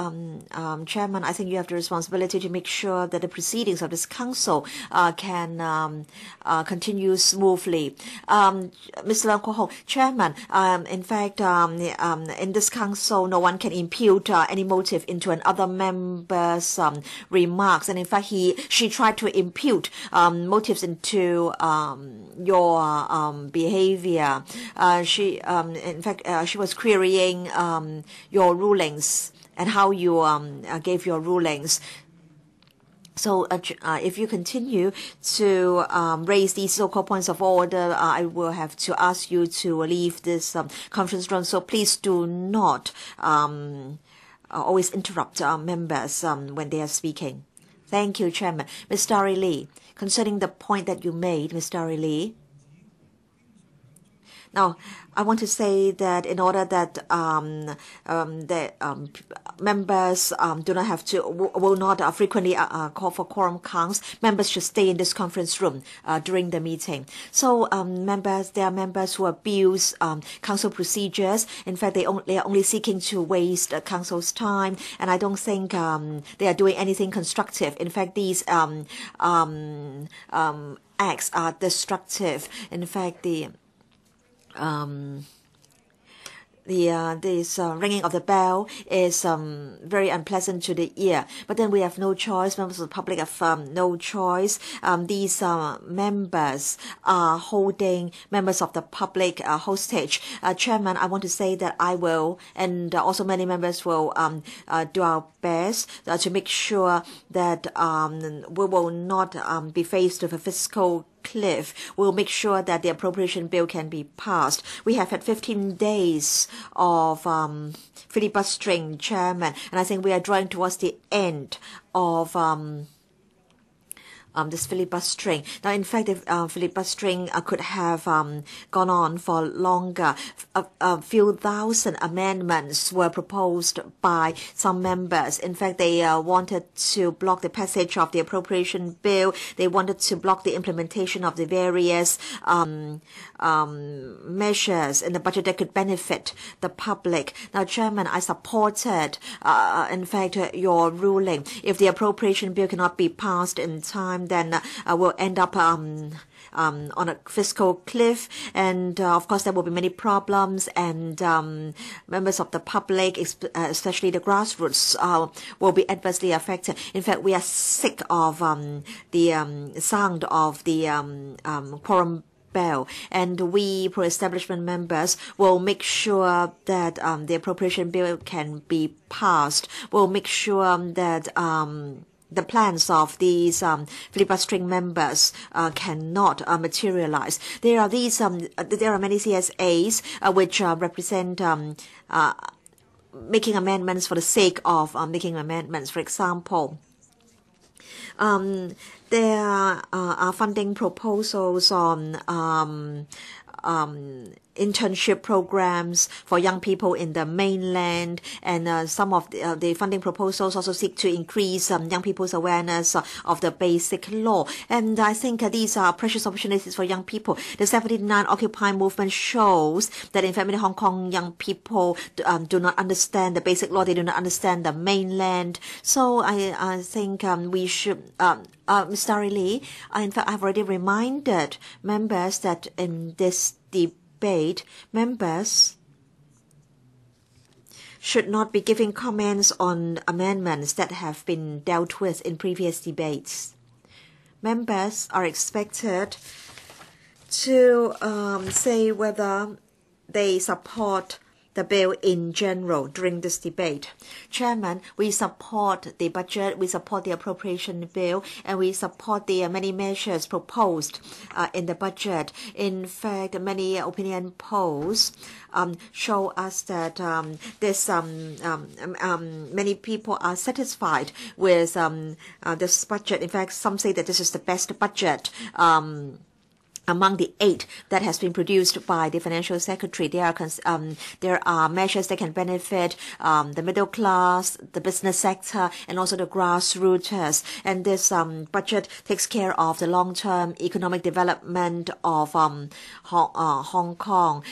Chairman, I think you have the responsibility to make sure that the proceedings of this council can continue smoothly. Mr. Leung Kwok-hing, Chairman, in fact, in this council, no one can impute any motive into another member's remarks, and in fact she tried to impute motives into your behavior. She was querying your rulings and how you gave your rulings. So if you continue to raise these so-called points of order, I will have to ask you to leave this conference room. So please do not always interrupt members when they are speaking. Thank you, Chairman. Mr. Lee, concerning the point that you made, Mr. Lee. Now, I want to say that in order that members do not have to, will not frequently call for quorum counts, members should stay in this conference room during the meeting. So there are members who abuse council procedures. In fact, they are only seeking to waste council's time, and I don't think they are doing anything constructive. In fact, these acts are destructive. In fact, this ringing of the bell is very unpleasant to the ear. But then we have no choice. Members of the public have no choice. These members are holding members of the public hostage. Chairman, I want to say that I will, and also many members will do our best to make sure that we will not be faced with a fiscal cliff. We'll make sure that the appropriation bill can be passed. We have had 15 days of filibustering, Chairman, and I think we are drawing towards the end of this filibustering. Now, in fact, if filibustering could have gone on for longer. A few thousand amendments were proposed by some members. In fact, they wanted to block the passage of the appropriation bill. They wanted to block the implementation of the various measures in the budget that could benefit the public. Now, Chairman, I supported, in fact, your ruling. If the appropriation bill cannot be passed in time, then we'll end up on a fiscal cliff, and of course there will be many problems, and members of the public, especially the grassroots, will be adversely affected. In fact, we are sick of the sound of the quorum bell, and we pro-establishment members will make sure that the appropriation bill can be passed. We'll make sure that the plans of these filibustering members cannot materialize. There are these there are many CSAs which represent making amendments for the sake of making amendments. For example, there are funding proposals on internship programs for young people in the mainland, and some of the funding proposals also seek to increase young people's awareness of the basic law. And I think these are precious opportunities for young people. The 79 Occupy movement shows that in fact many Hong Kong young people do not understand the basic law. They do not understand the mainland. So I think we should Mr. Lee, in fact I've already reminded members that in this debate, members should not be giving comments on amendments that have been dealt with in previous debates. Members are expected to say whether they support the bill in general during this debate. Chairman, we support the budget, we support the appropriation bill, and we support the many measures proposed in the budget. In fact, many opinion polls show us that many people are satisfied with this budget. In fact, some say that this is the best budget among the 8 that has been produced by the Financial Secretary. There are measures that can benefit the middle class, the business sector, and also the grassroots. And this budget takes care of the long-term economic development of Hong Kong.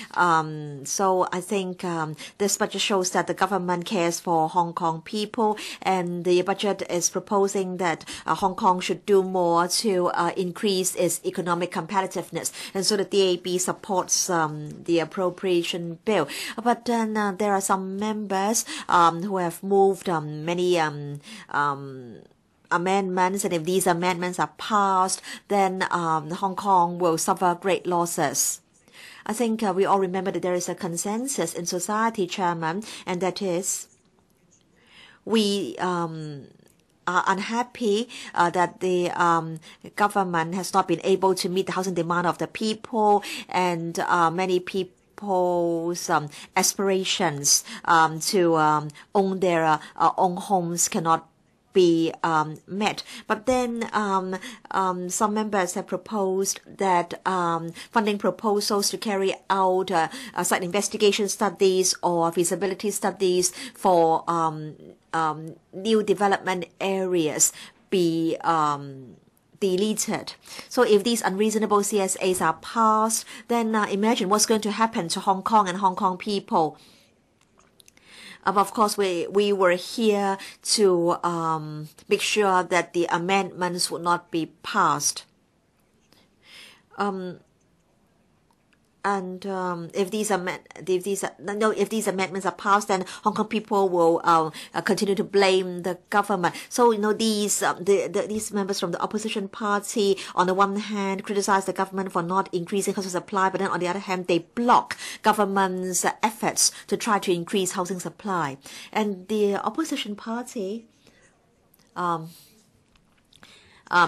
So I think this budget shows that the government cares for Hong Kong people, and the budget is proposing that Hong Kong should do more to increase its economic competitiveness. And so the DAB supports the appropriation bill. But then there are some members who have moved many amendments, and if these amendments are passed, then Hong Kong will suffer great losses. I think we all remember that there is a consensus in society, Chairman, and that is we are unhappy that the government has not been able to meet the housing demand of the people, and many people's aspirations to own their own homes cannot be met. But then some members have proposed that funding proposals to carry out site investigation studies or feasibility studies for new development areas be deleted. So if these unreasonable CSAs are passed, then imagine what's going to happen to Hong Kong and Hong Kong people. Of course, we were here to make sure that the amendments would not be passed. And if these amendments are passed, then Hong Kong people will continue to blame the government. So these members from the opposition party, on the one hand, criticize the government for not increasing housing supply, but then on the other hand, they block government's efforts to try to increase housing supply. And the opposition party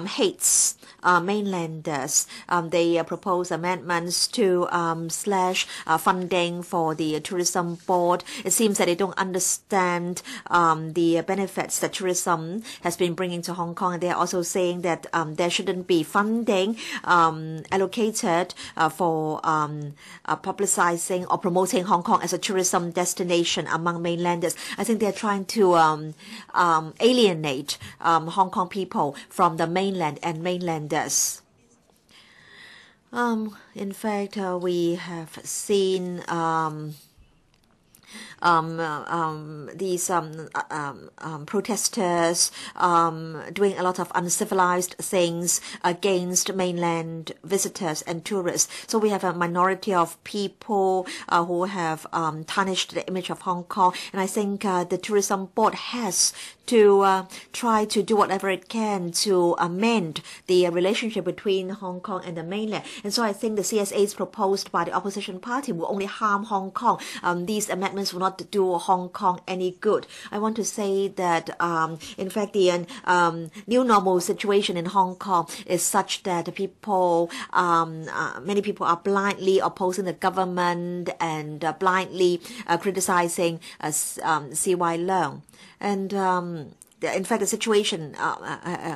hates mainlanders. They propose amendments to slash funding for the tourism board. It seems that they don't understand the benefits that tourism has been bringing to Hong Kong. And they are also saying that there shouldn't be funding allocated for publicizing or promoting Hong Kong as a tourism destination among mainlanders. I think they're trying to alienate Hong Kong people from the mainland and mainlanders. In fact, we have seen these protesters doing a lot of uncivilized things against mainland visitors and tourists. So we have a minority of people who have tarnished the image of Hong Kong. And I think the tourism board has to try to do whatever it can to amend the relationship between Hong Kong and the mainland. And so I think the CSAs proposed by the opposition party will only harm Hong Kong. These amendments will not do Hong Kong any good. I want to say that, in fact, the new normal situation in Hong Kong is such that people, many people are blindly opposing the government and blindly criticizing CY Leung. And in fact, the situation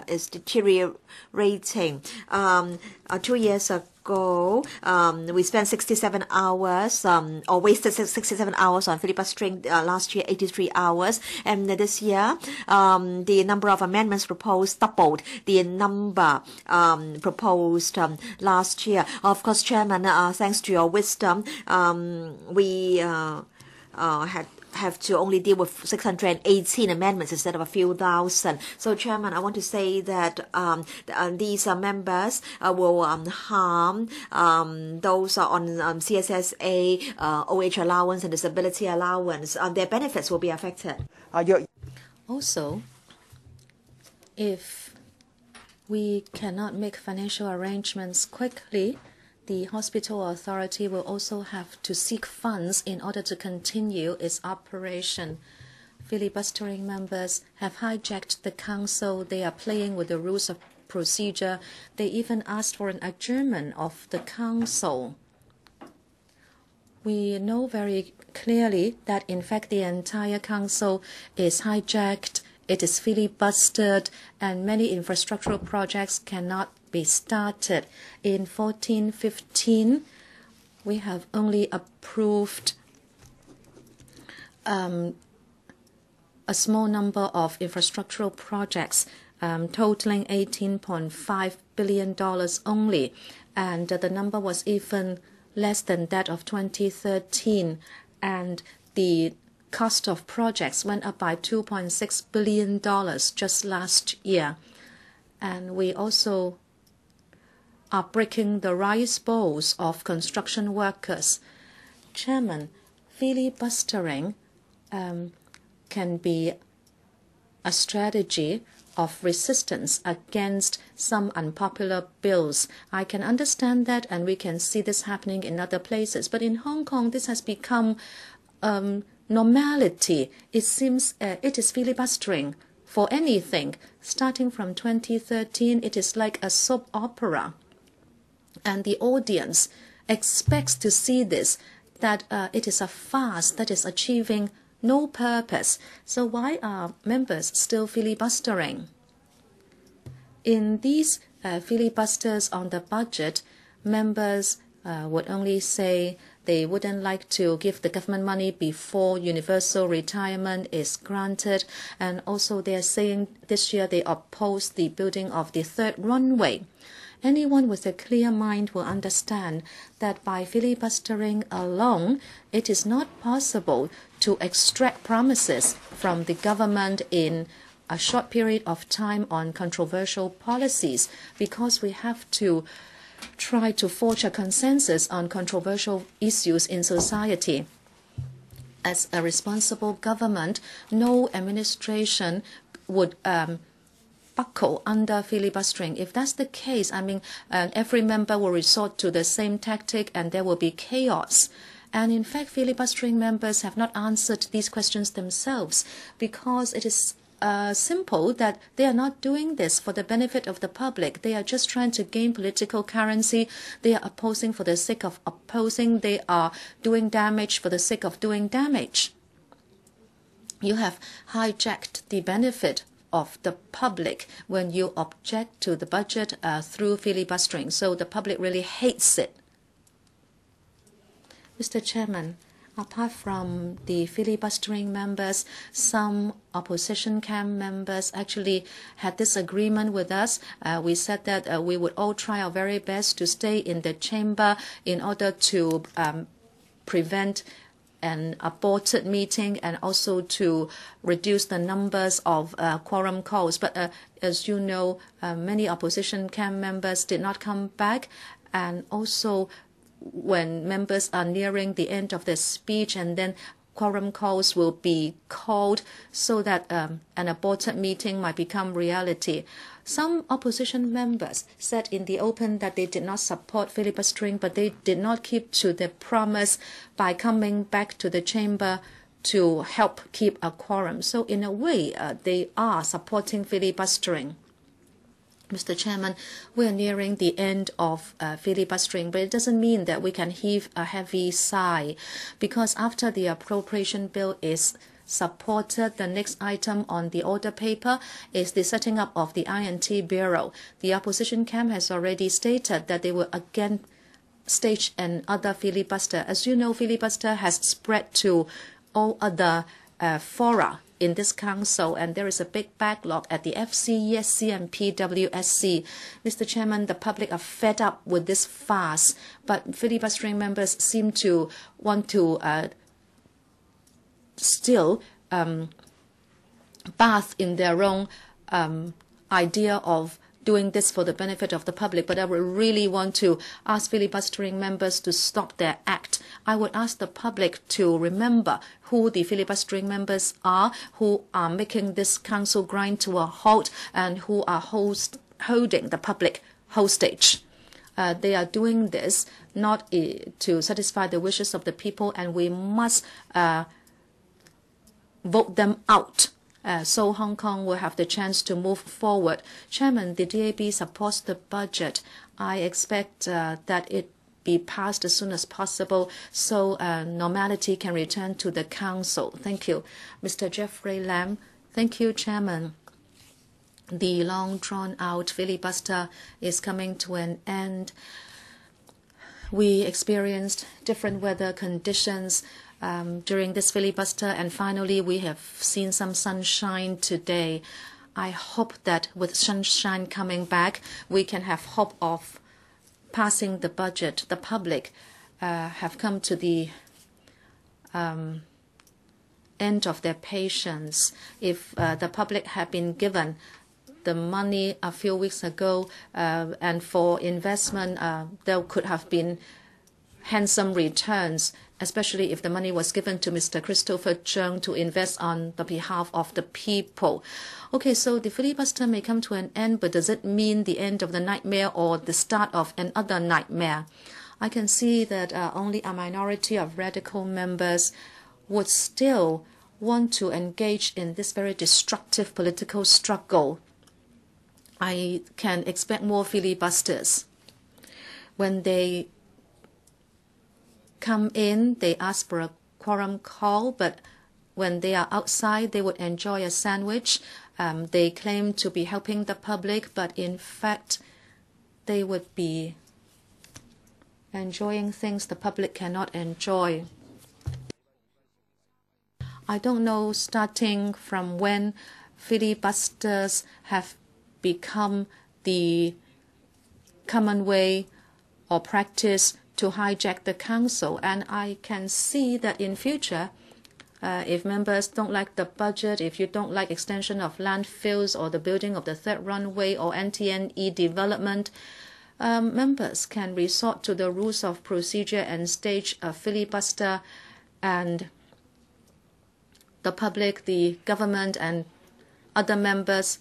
is deteriorating. 2 years ago, we spent 67 hours, or wasted 67 hours on filibustering last year, 83 hours. And this year, the number of amendments proposed doubled the number proposed last year. Of course, Chairman, thanks to your wisdom, we have to only deal with 618 amendments instead of a few thousand. So, Chairman, I want to say that these members will harm those on CSSA, OH allowance and disability allowance. Their benefits will be affected. Also, if we cannot make financial arrangements quickly, the hospital authority will also have to seek funds in order to continue its operation. Filibustering members have hijacked the council. They are playing with the rules of procedure. They even asked for an adjournment of the council. We know very clearly that, in fact, the entire council is hijacked, it is filibustered, and many infrastructural projects cannot be started. In 14-15, we have only approved a small number of infrastructural projects totaling $18.5 billion only, and the number was even less than that of 2013, and the cost of projects went up by $2.6 billion just last year. And we also are breaking the rice bowls of construction workers. Chairman, filibustering can be a strategy of resistance against some unpopular bills. I can understand that, and we can see this happening in other places. But in Hong Kong, this has become normality. It seems it is filibustering for anything. Starting from 2013, it is like a soap opera. And the audience expects to see this, that it is a farce that is achieving no purpose. So why are members still filibustering? In these filibusters on the budget, members would only say they wouldn't like to give the government money before universal retirement is granted. And also they are saying this year they oppose the building of the third runway. Anyone with a clear mind will understand that by filibustering alone, it is not possible to extract promises from the government in a short period of time on controversial policies, because we have to try to forge a consensus on controversial issues in society. As a responsible government, no administration would buckle under filibustering. If that's the case, I mean, every member will resort to the same tactic and there will be chaos. And in fact, filibustering members have not answered these questions themselves, because it is simple that they are not doing this for the benefit of the public. They are just trying to gain political currency. They are opposing for the sake of opposing. They are doing damage for the sake of doing damage. You have hijacked the benefit of the public when you object to the budget through filibustering. So the public really hates it. Mr. Chairman, apart from the filibustering members, some opposition camp members actually had this agreement with us. We said that we would all try our very best to stay in the chamber in order to prevent an aborted meeting and also to reduce the numbers of quorum calls. But as you know, many opposition camp members did not come back, and also when members are nearing the end of their speech and then quorum calls will be called so that an aborted meeting might become reality. Some opposition members said in the open that they did not support filibustering, but they did not keep to their promise by coming back to the chamber to help keep a quorum. So in a way, they are supporting filibustering. Mr. Chairman, we are nearing the end of filibustering, but it doesn't mean that we can heave a heavy sigh, because after the appropriation bill is supported, the next item on the order paper is the setting up of the I&T Bureau. The opposition camp has already stated that they will again stage another filibuster. As you know, filibuster has spread to all other fora in this council, and there is a big backlog at the FCESC and PWSC. Mr. Chairman, the public are fed up with this farce, but filibustering members seem to want to still bath in their own idea of doing this for the benefit of the public. But I would really want to ask filibustering members to stop their act. I would ask the public to remember who the filibustering members are, who are making this council grind to a halt, and who are holding the public hostage. They are doing this not to satisfy the wishes of the people, and we must vote them out. So Hong Kong will have the chance to move forward. Chairman, the DAB supports the budget. I expect that it be passed as soon as possible so normality can return to the council. Thank you. Mr. Jeffrey Lam. Thank you, Chairman. The long drawn-out filibuster is coming to an end. We experienced different weather conditions during this filibuster, and finally we have seen some sunshine today. I hope that with sunshine coming back, we can have hope of passing the budget. The public have come to the end of their patience. If the public had been given the money a few weeks ago and for investment, there could have been handsome returns, especially if the money was given to Mr. Christopher Chung to invest on the behalf of the people. Okay, so the filibuster may come to an end, but does it mean the end of the nightmare or the start of another nightmare? I can see that only a minority of radical members would still want to engage in this very destructive political struggle. I can expect more filibusters. When they come in, they ask for a quorum call, but when they are outside, they would enjoy a sandwich. They claim to be helping the public, but in fact, they would be enjoying things the public cannot enjoy. I don't know starting from when filibusters have become the common way or practice to hijack the council, and I can see that in future, if members don't like the budget, if you don't like extension of landfills or the building of the third runway or NTNE development, members can resort to the rules of procedure and stage a filibuster, and the public, the government, and other members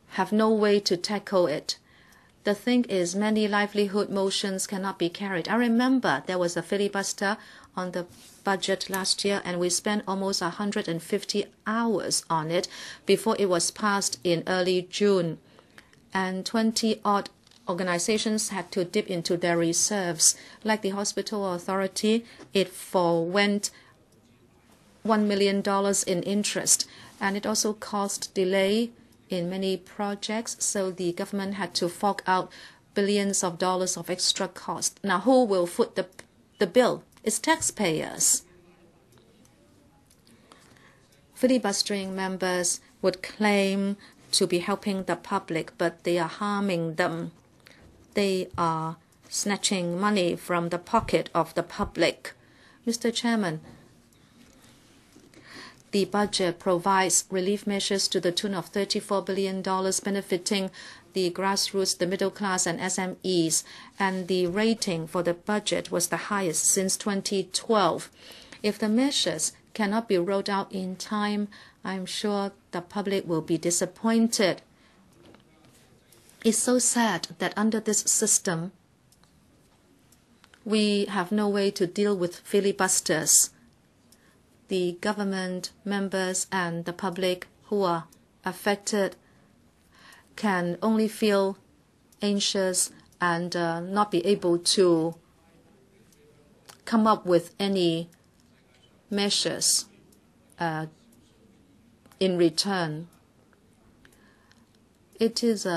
have no way to tackle it. The thing is, many livelihood motions cannot be carried. I remember there was a filibuster on the budget last year, and we spent almost 150 hours on it before it was passed in early June. And 20-odd organizations had to dip into their reserves. Like the Hospital Authority, it forwent $1 million in interest, and it also caused delay in many projects, so the government had to fork out billions of dollars of extra cost. Now, who will foot the bill? It's taxpayers. Filibustering members would claim to be helping the public, but they are harming them. They are snatching money from the pocket of the public. Mr. Chairman, the budget provides relief measures to the tune of $34 billion, benefiting the grassroots, the middle class, and SMEs. And the rating for the budget was the highest since 2012. If the measures cannot be rolled out in time, I'm sure the public will be disappointed. It's so sad that under this system, we have no way to deal with filibusters. The government members and the public who are affected can only feel anxious and not be able to come up with any measures in return. It is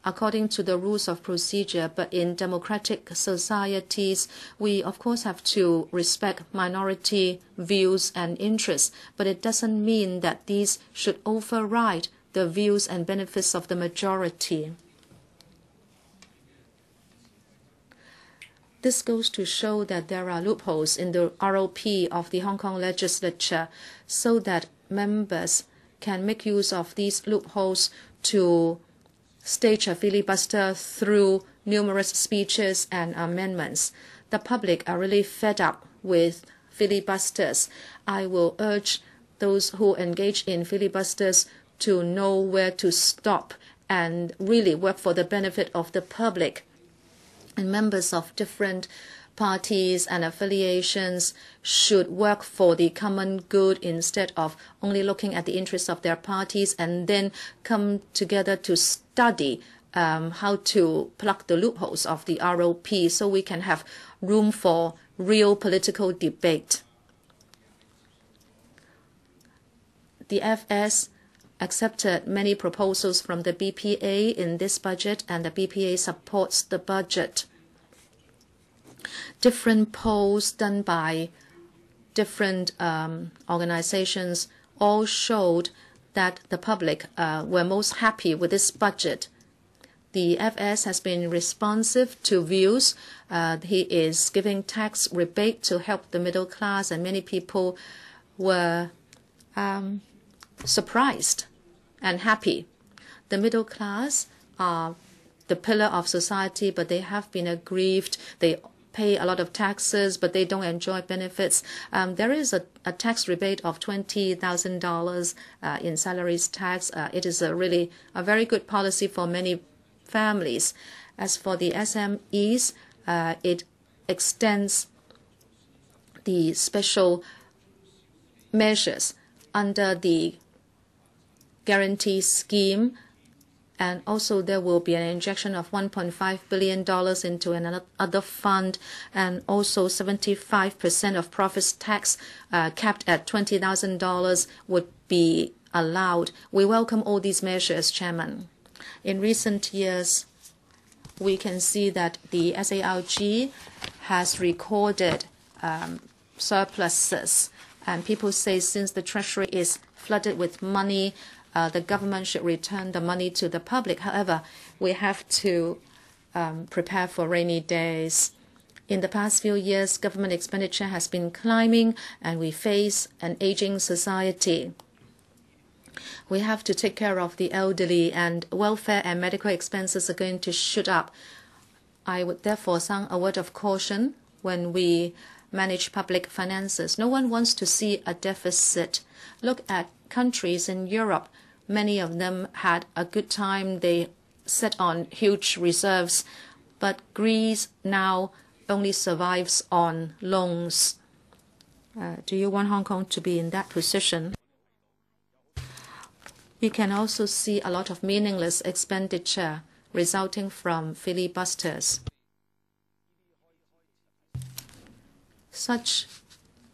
according to the rules of procedure, but in democratic societies, we of course have to respect minority views and interests, but it doesn't mean that these should override the views and benefits of the majority. This goes to show that there are loopholes in the ROP of the Hong Kong legislature so that members can make use of these loopholes to stage a filibuster through numerous speeches and amendments. The public are really fed up with filibusters. I will urge those who engage in filibusters to know where to stop and really work for the benefit of the public. And members of different parties and affiliations should work for the common good instead of only looking at the interests of their parties, and then come together to study how to plug the loopholes of the ROP so we can have room for real political debate. The FS accepted many proposals from the BPA in this budget, and the BPA supports the budget. Different polls done by different organizations all showed that the public were most happy with this budget. The FS has been responsive to views. He is giving tax rebate to help the middle class, and many people were surprised and happy. The middle class are the pillar of society, but they have been aggrieved. They pay a lot of taxes, but they don't enjoy benefits. There is a tax rebate of $20,000 in salaries tax. It is really a very good policy for many families. As for the SMEs, it extends the special measures under the guarantee scheme, and also there will be an injection of $1.5 billion into another fund, and also 75% of profits tax capped at $20,000 would be allowed. We welcome all these measures, Chairman. In recent years, we can see that the SARG has recorded surpluses, and people say since the Treasury is flooded with money, the government should return the money to the public. However, we have to prepare for rainy days. In the past few years, government expenditure has been climbing, and we face an aging society. We have to take care of the elderly, and welfare and medical expenses are going to shoot up. I would therefore sound a word of caution when we manage public finances. No one wants to see a deficit. Look at countries in Europe. Many of them had a good time. They set on huge reserves. But Greece now only survives on loans. Do you want Hong Kong to be in that position? We can also see a lot of meaningless expenditure resulting from filibusters. Such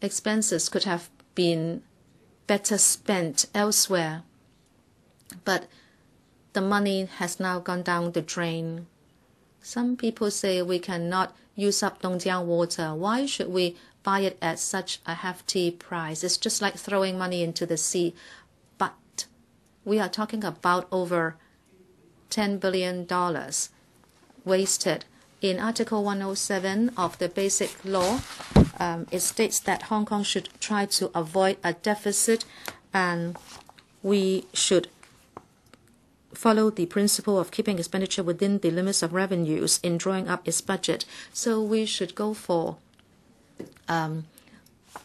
expenses could have been better spent elsewhere, but the money has now gone down the drain. Some people say we cannot use up Dongjiang water. Why should we buy it at such a hefty price? It's just like throwing money into the sea. But we are talking about over $10 billion wasted. In Article 107 of the Basic Law, it states that Hong Kong should try to avoid a deficit, and we should follow the principle of keeping expenditure within the limits of revenues in drawing up its budget. So we should go for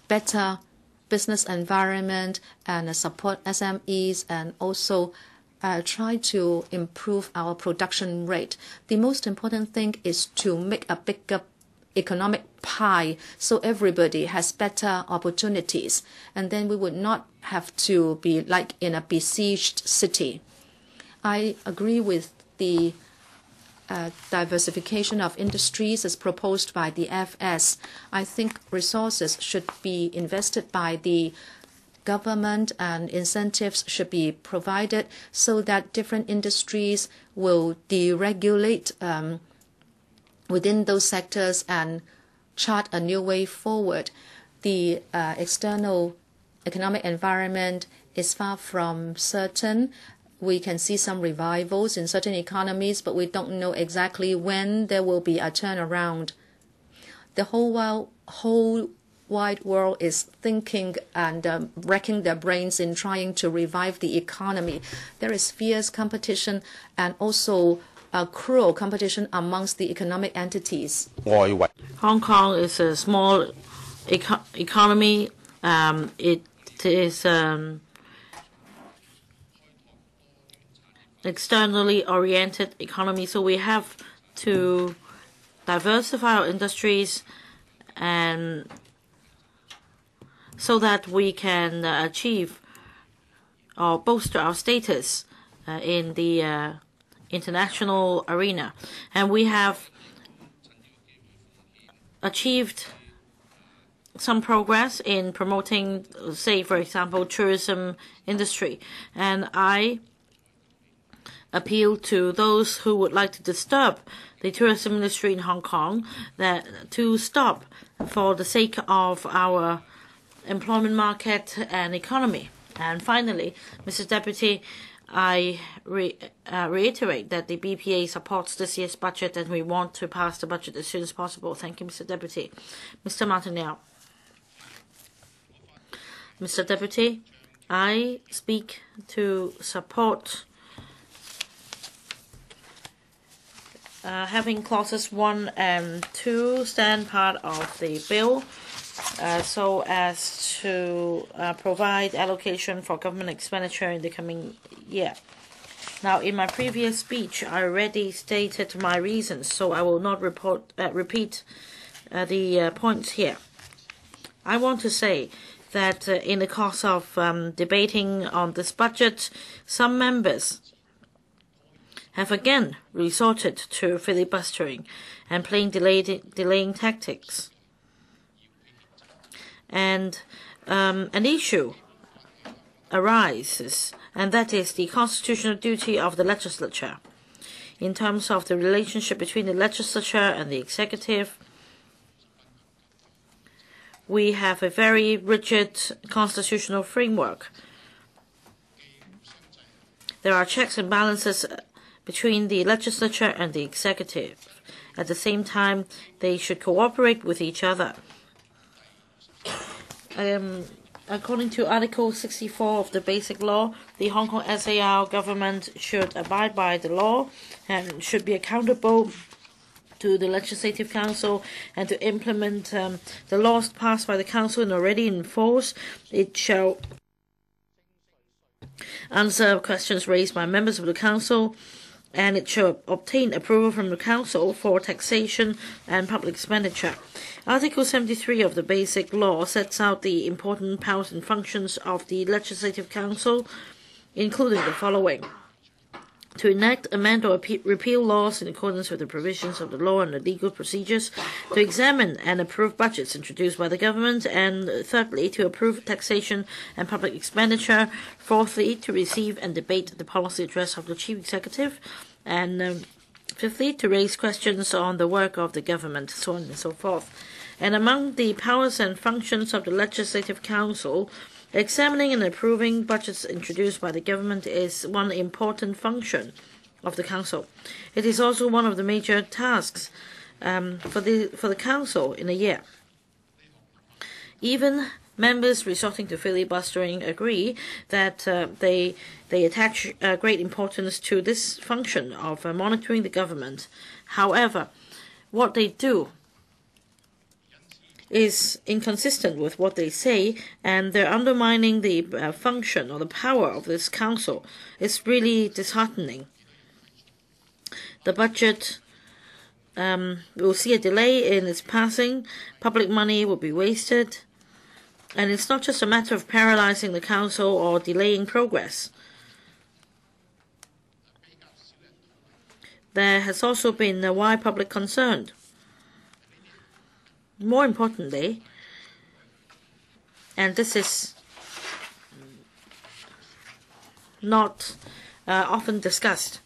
better business environment and support SMEs and also try to improve our production rate. The most important thing is to make a bigger economic pie so everybody has better opportunities, and then we would not have to be like in a besieged city. I agree with the diversification of industries as proposed by the FS. I think resources should be invested by the government and incentives should be provided so that different industries will deregulate within those sectors and chart a new way forward. The external economic environment is far from certain. We can see some revivals in certain economies, but we don't know exactly when there will be a turnaround. The whole wide world is thinking and wrecking their brains in trying to revive the economy. There is fierce competition and also a cruel competition amongst the economic entities. Hong Kong is a small economy. It is externally oriented economy, so we have to diversify our industries and so that we can achieve or bolster our status in the international arena. And we have achieved some progress in promoting, say, for example, tourism industry. And I appeal to those who would like to disturb the tourism industry in Hong Kong that to stop for the sake of our employment market and economy. And finally, Mr. Deputy, I reiterate that the BPA supports this year's budget and we want to pass the budget as soon as possible. Thank you, Mr. Deputy. Mr. Martinelli. Mr. Deputy, I speak to support having clauses 1 and 2 stand part of the bill so as to provide allocation for government expenditure in the coming year. Now, in my previous speech, I already stated my reasons, so I will not repeat the points here. I want to say that in the course of debating on this budget, some members have again resorted to filibustering and playing delaying tactics. And an issue arises, and that is the constitutional duty of the legislature. In terms of the relationship between the legislature and the executive, we have a very rigid constitutional framework. There are checks and balances between the legislature and the executive. At the same time, they should cooperate with each other. According to Article 64 of the Basic Law, the Hong Kong SAR government should abide by the law and should be accountable to the Legislative Council and to implement the laws passed by the Council and already in force. It shall answer questions raised by members of the Council, and it shall obtain approval from the Council for taxation and public expenditure. Article 73 of the Basic Law sets out the important powers and functions of the Legislative Council, including the following: to enact, amend, or repeal laws in accordance with the provisions of the law and the legal procedures, to examine and approve budgets introduced by the government, and thirdly, to approve taxation and public expenditure, fourthly, to receive and debate the policy address of the Chief Executive, and fifthly, to raise questions on the work of the government, so on and so forth. And among the powers and functions of the Legislative Council, examining and approving budgets introduced by the government is one important function of the Council. It is also one of the major tasks for the Council in a year. Even members resorting to filibustering agree that they attach great importance to this function of monitoring the government. However, what they do is inconsistent with what they say, and they're undermining the function or the power of this council. It's really disheartening. The budget will see a delay in its passing. Public money will be wasted. And it's not just a matter of paralyzing the council or delaying progress. There has also been a wide public concern. More importantly, and this is not often discussed,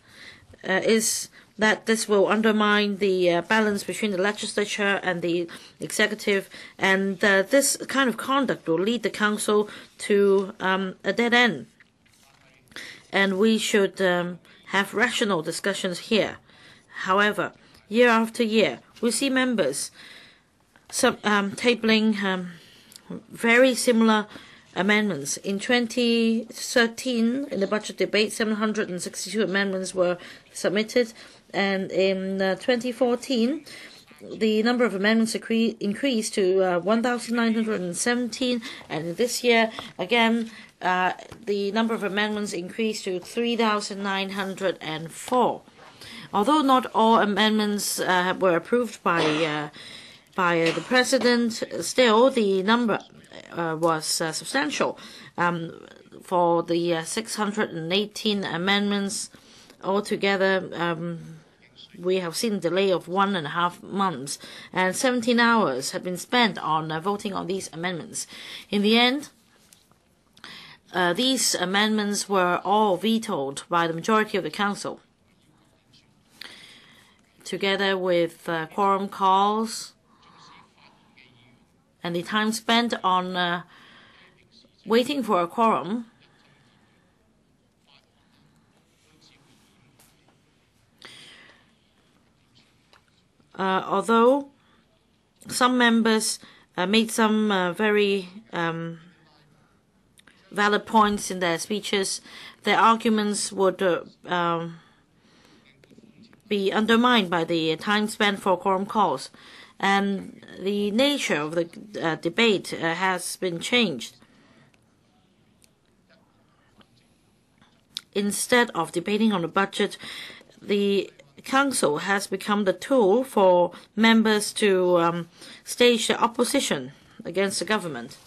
is that this will undermine the balance between the legislature and the executive, and this kind of conduct will lead the council to a dead end. And we should have rational discussions here. However, year after year, we see members tabling very similar amendments. In 2013, in the budget debate, 762 amendments were submitted, and in 2014, the number of amendments increased to 1,917, and this year, again, the number of amendments increased to 3,904. Although not all amendments were approved by the President, still the number was substantial. For the 618 amendments altogether, we have seen a delay of 1.5 months, and 17 hours have been spent on voting on these amendments. In the end, these amendments were all vetoed by the majority of the Council, together with quorum calls and the time spent on waiting for a quorum. Although some members made some very valid points in their speeches, their arguments would be undermined by the time spent for quorum calls. And the nature of the debate has been changed. Instead of debating on the budget, the Council has become the tool for members to stage the opposition against the government.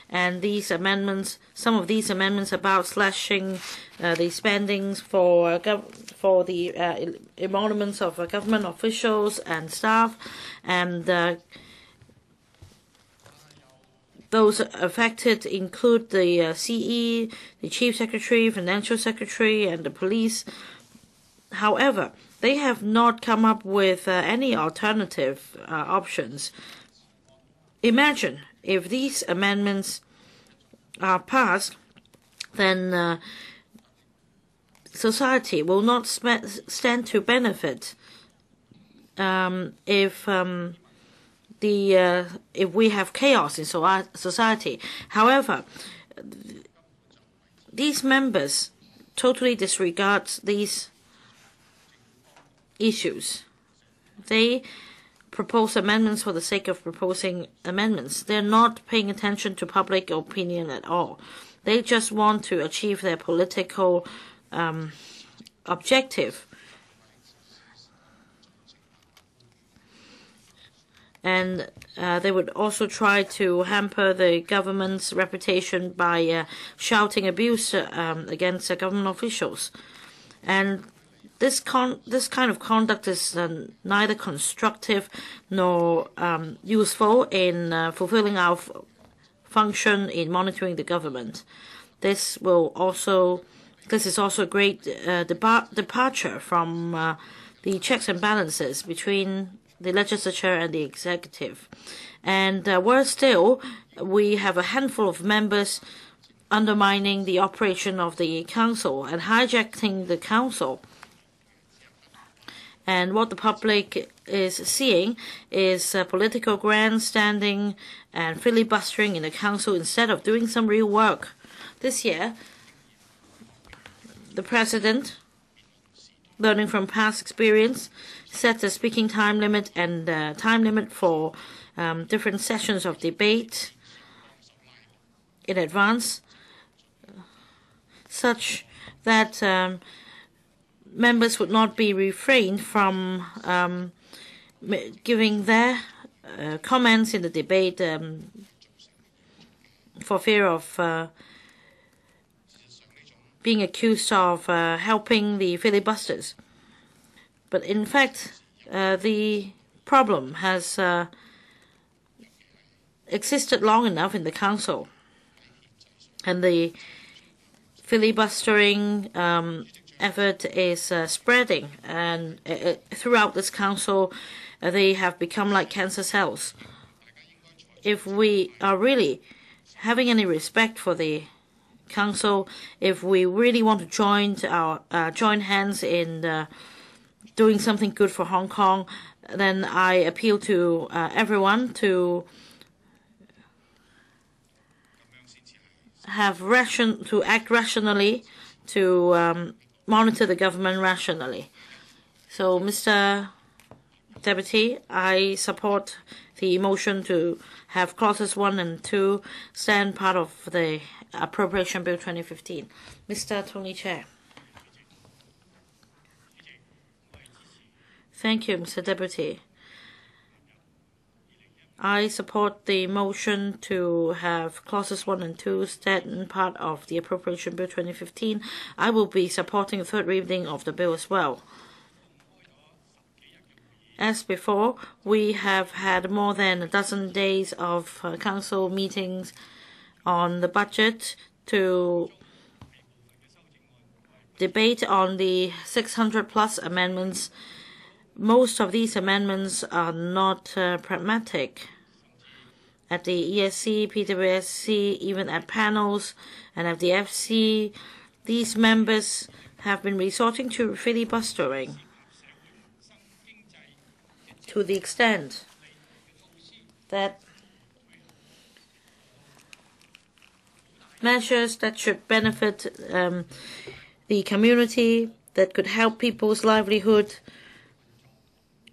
And these amendments, some of these amendments about slashing the spendings for the emoluments of government officials and staff, and those affected include the CE, the Chief Secretary, Financial Secretary, and the police. However, they have not come up with any alternative options. Imagine if these amendments are passed, then society will not stand to benefit if we have chaos in society. However, these members totally disregard these issues. They propose amendments for the sake of proposing amendments. They're not paying attention to public opinion at all. They just want to achieve their political objective. And they would also try to hamper the government's reputation by shouting abuse against government officials. And this kind of conduct is neither constructive nor useful in fulfilling our function in monitoring the government. This is also a great departure from the checks and balances between the legislature and the executive. And worse still, we have a handful of members undermining the operation of the council and hijacking the council. And what the public is seeing is political grandstanding and filibustering in the council instead of doing some real work. This year, the president, learning from past experience, set a speaking time limit and time limit for different sessions of debate in advance, such that members would not be refrained from giving their comments in the debate for fear of being accused of helping the filibusters. But in fact, the problem has existed long enough in the Council, and the filibustering effort is spreading, and throughout this Council, they have become like cancer cells. If we are really having any respect for the Council, if we really want to join hands in doing something good for Hong Kong, then I appeal to everyone to act rationally, to monitor the government rationally. So, Mr. Deputy, I support the motion to have clauses 1 and 2 stand part of the Appropriation Bill 2015. Mr. Tony Chair. Thank you, Mr. Deputy. I support the motion to have clauses 1 and 2 stand part of the Appropriation Bill 2015. I will be supporting the third reading of the bill as well. As before, we have had more than a dozen days of council meetings on the budget to debate on the 600-plus amendments. Most of these amendments are not pragmatic. At the ESC, PWSC, even at panels and at the FC, these members have been resorting to filibustering to the extent that measures that should benefit the community, that could help people's livelihood,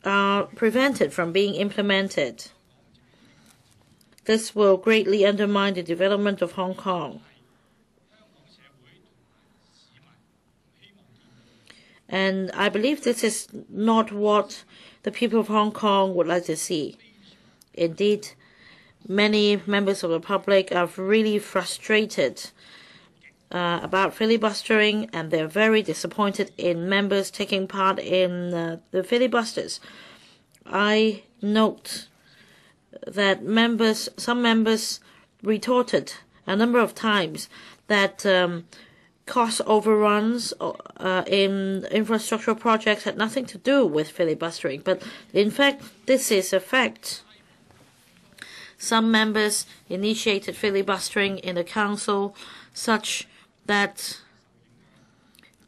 are prevented from being implemented. This will greatly undermine the development of Hong Kong. And I believe this is not what the people of Hong Kong would like to see. Indeed, many members of the public are really frustrated about filibustering, and they're very disappointed in members taking part in the filibusters. I note that some members retorted a number of times that cost overruns in infrastructural projects had nothing to do with filibustering. But in fact, this is a fact. Some members initiated filibustering in the Council such that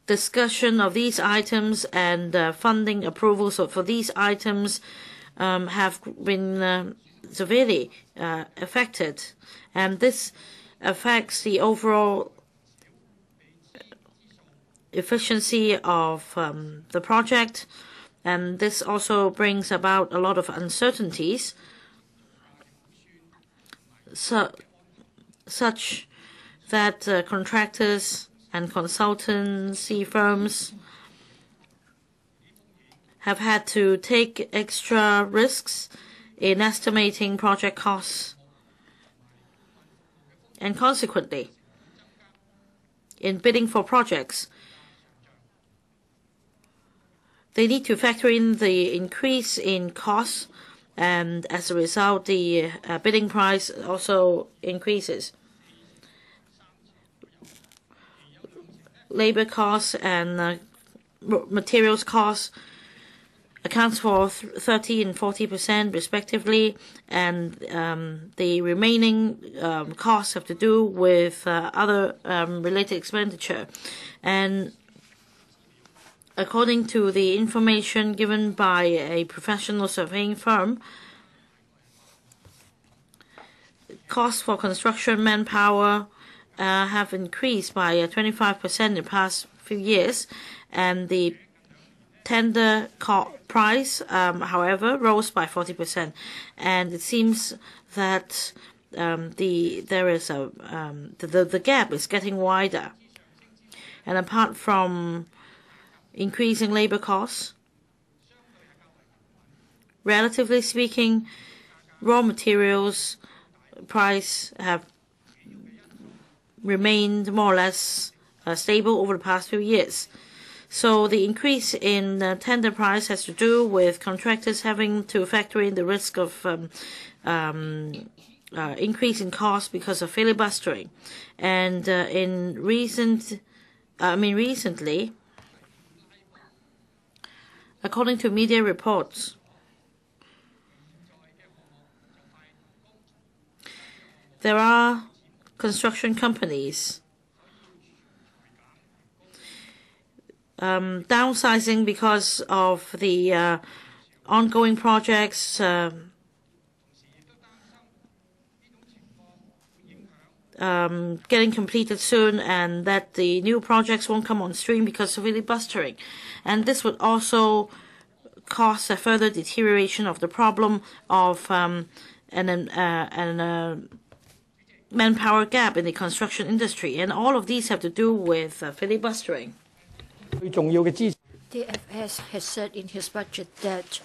discussion of these items and funding approvals for these items have been severely affected. And this affects the overall efficiency of the project, and this also brings about a lot of uncertainties, such that contractors and consultancy firms have had to take extra risks in estimating project costs, and consequently, in bidding for projects, they need to factor in the increase in costs, and as a result, the bidding price also increases. Labor costs and materials costs accounts for 30% and 40% respectively, and the remaining costs have to do with other related expenditure. And according to the information given by a professional surveying firm, costs for construction manpower have increased by 25% in the past few years, and the tender price, however, rose by 40%, and it seems that the gap is getting wider. And apart from increasing labor costs, relatively speaking, raw materials price have remained more or less stable over the past few years. So the increase in tender price has to do with contractors having to factor in the risk of increase in cost because of filibustering. And recently, according to media reports, there are construction companies downsizing because of the ongoing projects getting completed soon, and that the new projects won't come on stream because of filibustering. And this would also cause a further deterioration of the problem of manpower gap in the construction industry. And all of these have to do with filibustering. The FS has said in his budget that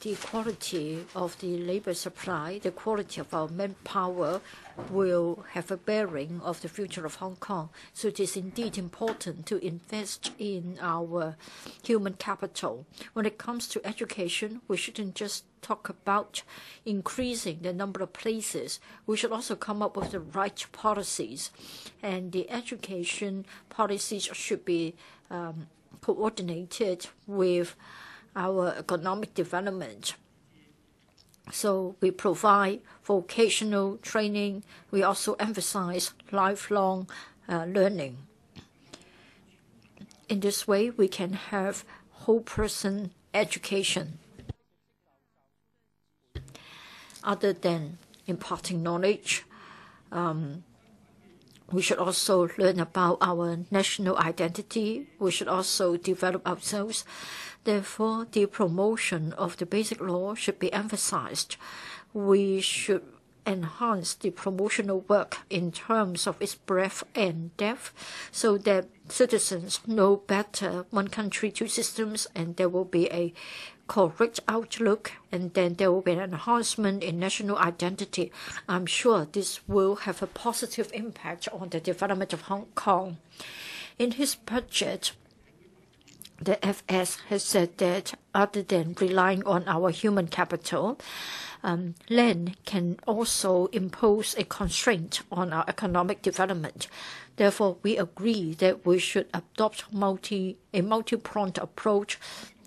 the quality of the labor supply, the quality of our manpower will have a bearing of the future of Hong Kong. So it is indeed important to invest in our human capital. When it comes to education, we shouldn't just talk about increasing the number of places. We should also come up with the right policies. And the education policies should be coordinated with our economic development. So we provide vocational training. We also emphasize lifelong learning. In this way, we can have whole person education. Other than imparting knowledge, we should also learn about our national identity. We should also develop ourselves. Therefore, the promotion of the basic law should be emphasized. We should enhance the promotional work in terms of its breadth and depth so that citizens know better one country, two systems, and there will be a correct outlook, and then there will be an enhancement in national identity. I'm sure this will have a positive impact on the development of Hong Kong. In his budget, the FS has said that other than relying on our human capital, land can also impose a constraint on our economic development. Therefore, we agree that we should adopt a multi-pronged approach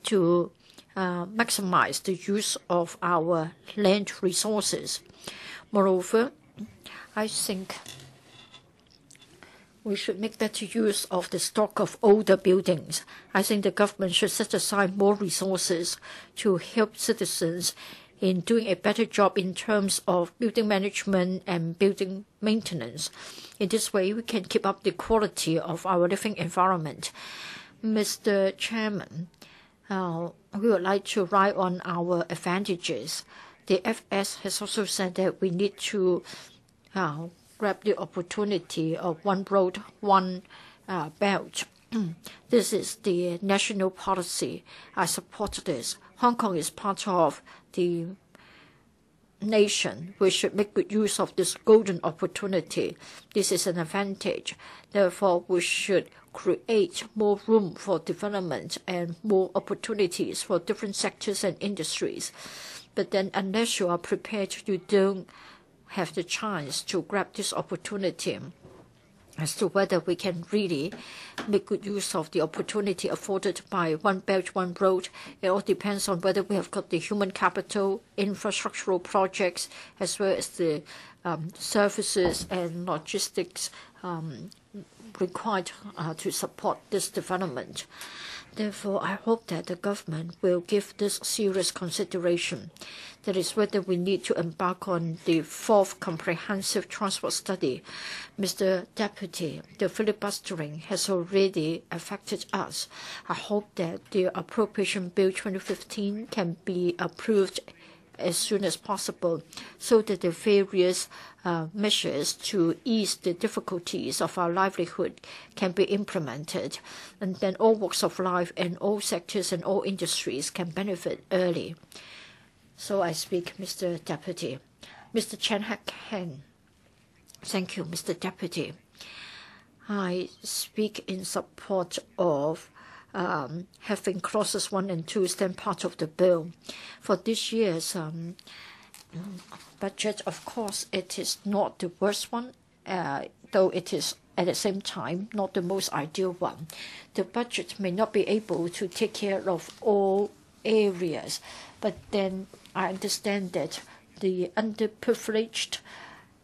to maximize the use of our land resources. Moreover, I think we should make better use of the stock of older buildings. I think the government should set aside more resources to help citizens in doing a better job in terms of building management and building maintenance. In this way, we can keep up the quality of our living environment. Mr. Chairman, we would like to ride on our advantages. The FS has also said that we need to grab the opportunity of one road, one belt. This is the national policy. I support this. Hong Kong is part of the nation. We should make good use of this golden opportunity. This is an advantage. Therefore, we should create more room for development and more opportunities for different sectors and industries. But then unless you are prepared, you don't have the chance to grab this opportunity. As to whether we can really make good use of the opportunity afforded by One Belt, One Road, it all depends on whether we have got the human capital, infrastructural projects, as well as the services and logistics required to support this development. Therefore, I hope that the government will give this serious consideration. That is whether we need to embark on the 4th comprehensive transport study. Mr. Deputy, the filibustering has already affected us. I hope that the Appropriation Bill 2015 can be approved as soon as possible so that the various measures to ease the difficulties of our livelihood can be implemented, and then all walks of life and all sectors and all industries can benefit early. So I speak, Mr. Deputy. Mr. Chen Hak-kan. Thank you, Mr. Deputy. I speak in support of having clauses 1 and 2 stand part of the bill. For this year's budget, of course, it is not the worst one, though it is at the same time not the most ideal one. The budget may not be able to take care of all areas, but then I understand that the underprivileged,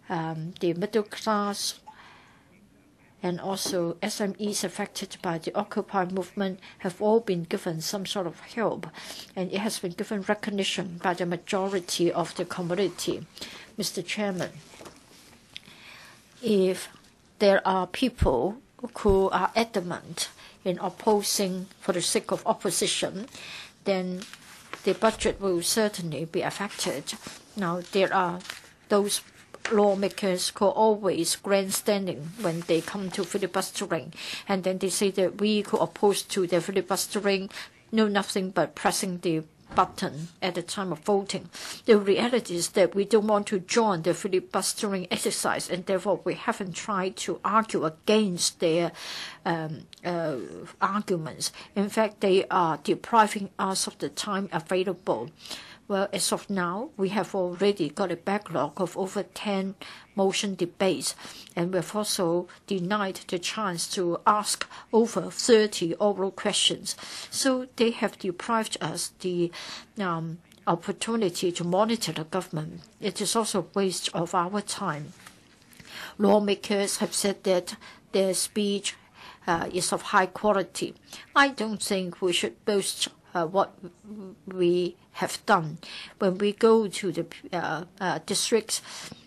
the middle class, and also SMEs affected by the Occupy movement have all been given some sort of help, and it has been given recognition by the majority of the community. Mr. Chairman, if there are people who are adamant in opposing for the sake of opposition, then the budget will certainly be affected. Now, there are those lawmakers who are always grandstanding when they come to filibustering, and then they say that we who oppose to the filibustering know nothing but pressing the button at the time of voting. The reality is that we don't want to join the filibustering exercise, and therefore we haven't tried to argue against their arguments. In fact, they are depriving us of the time available. Well, as of now, we have already got a backlog of over 10 motion debates, and we have also denied the chance to ask over 30 oral questions. So they have deprived us the opportunity to monitor the government. It is also a waste of our time. Lawmakers have said that their speech is of high quality. I don't think we should boast what we have done. When we go to the districts,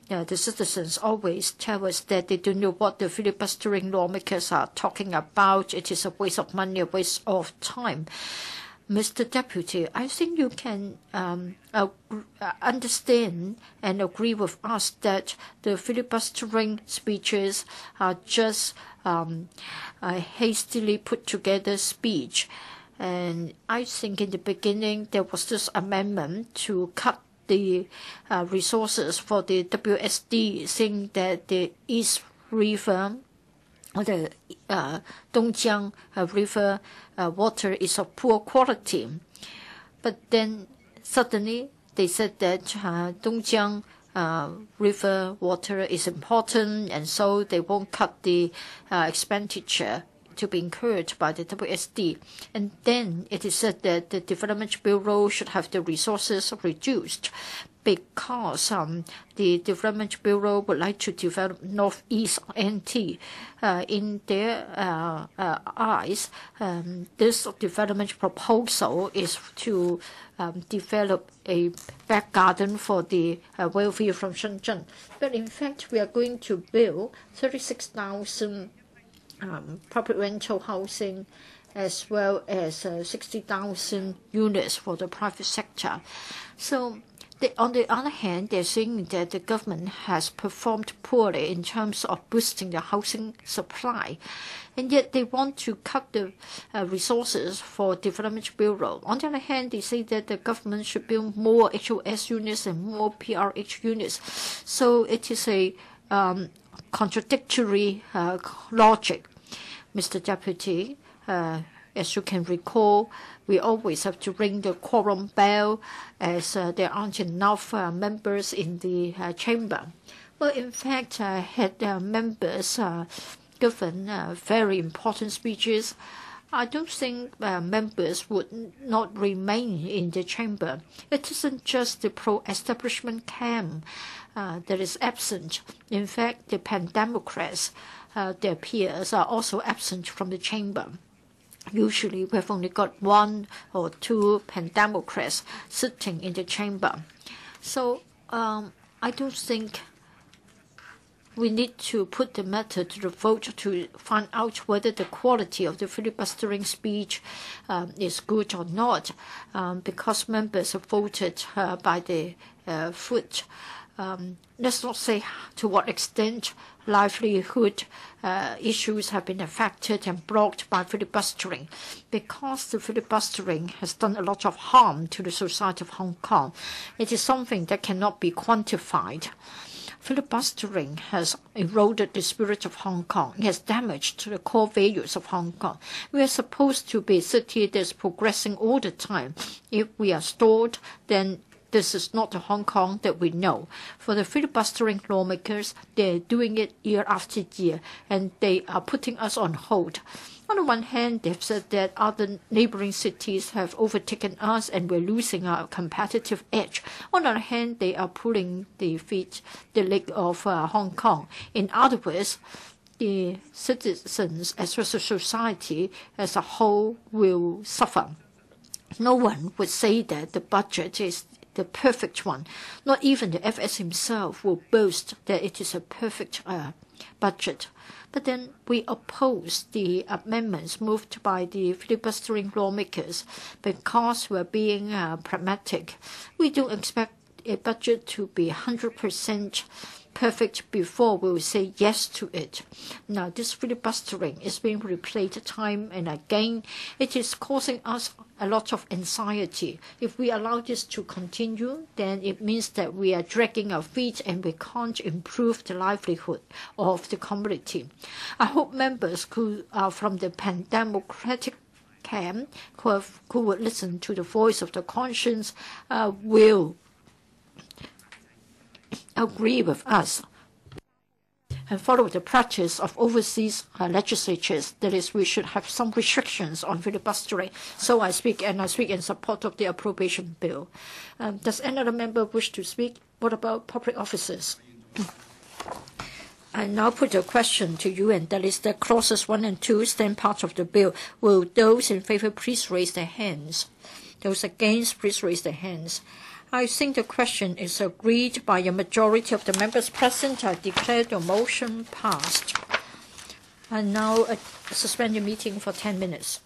the citizens always tell us that they don't know what the filibustering lawmakers are talking about. It is a waste of money, a waste of time. Mr. Deputy, I think you can understand and agree with us that the filibustering speeches are just a hastily put together speech. And I think in the beginning there was this amendment to cut the resources for the WSD, saying that the East River or the Dongjiang River water is of poor quality. But then suddenly they said that Dongjiang River water is important, and so they won't cut the expenditure to be incurred by the WSD. And then it is said that the Development Bureau should have the resources reduced because the Development Bureau would like to develop Northeast NT. In their eyes, this development proposal is to develop a back garden for the wealthy from Shenzhen. But in fact, we are going to build 36,000 public rental housing, as well as 60,000 units for the private sector. So on the other hand, they're saying that the government has performed poorly in terms of boosting the housing supply, and yet they want to cut the resources for Development Bureau. On the other hand, they say that the government should build more HOS units and more PRH units. So it is a contradictory logic. Mr. Deputy, as you can recall, we always have to ring the quorum bell as there aren't enough members in the chamber. Well, in fact, had members given very important speeches, I don't think members would not remain in the chamber. It isn't just the pro-establishment camp that is absent. In fact, the pan-democrats, their peers, are also absent from the chamber. Usually, we've only got 1 or 2 Pan-Democrats sitting in the chamber. So I don't think we need to put the matter to the vote to find out whether the quality of the filibustering speech is good or not, because members have voted by the foot. Let's not say to what extent livelihood issues have been affected and blocked by filibustering, because the filibustering has done a lot of harm to the society of Hong Kong. It is something that cannot be quantified. Filibustering has eroded the spirit of Hong Kong. It has damaged the core values of Hong Kong. We are supposed to be a city that's progressing all the time. If we are stalled, then this is not the Hong Kong that we know. For the filibustering lawmakers, they're doing it year after year, and they are putting us on hold. On the one hand, they've said that other neighboring cities have overtaken us and we're losing our competitive edge. On the other hand, they are pulling the leg of Hong Kong. In other words, the citizens as well as the society as a whole will suffer. No one would say that the budget is the perfect one. Not even the FS himself will boast that it is a perfect budget. But then we oppose the amendments moved by the filibustering lawmakers because we're being pragmatic. We don't expect a budget to be 100% perfect before we will say yes to it. Now, this filibustering is being replayed time and again. It is causing us a lot of anxiety. If we allow this to continue, then it means that we are dragging our feet and we can't improve the livelihood of the community. I hope members who are from the Pan-Democratic camp, who would listen to the voice of the conscience, will agree with us and follow the practice of overseas legislatures. That is, we should have some restrictions on filibustering. So I speak in support of the Appropriation Bill. Does any other member wish to speak? What about public officers? I now put a question to you, and that is that clauses 1 and 2 stand part of the bill. Will those in favor please raise their hands? Those against, please raise their hands. I think the question is agreed by a majority of the members present. I declare the motion passed. I now suspend the meeting for 10 minutes.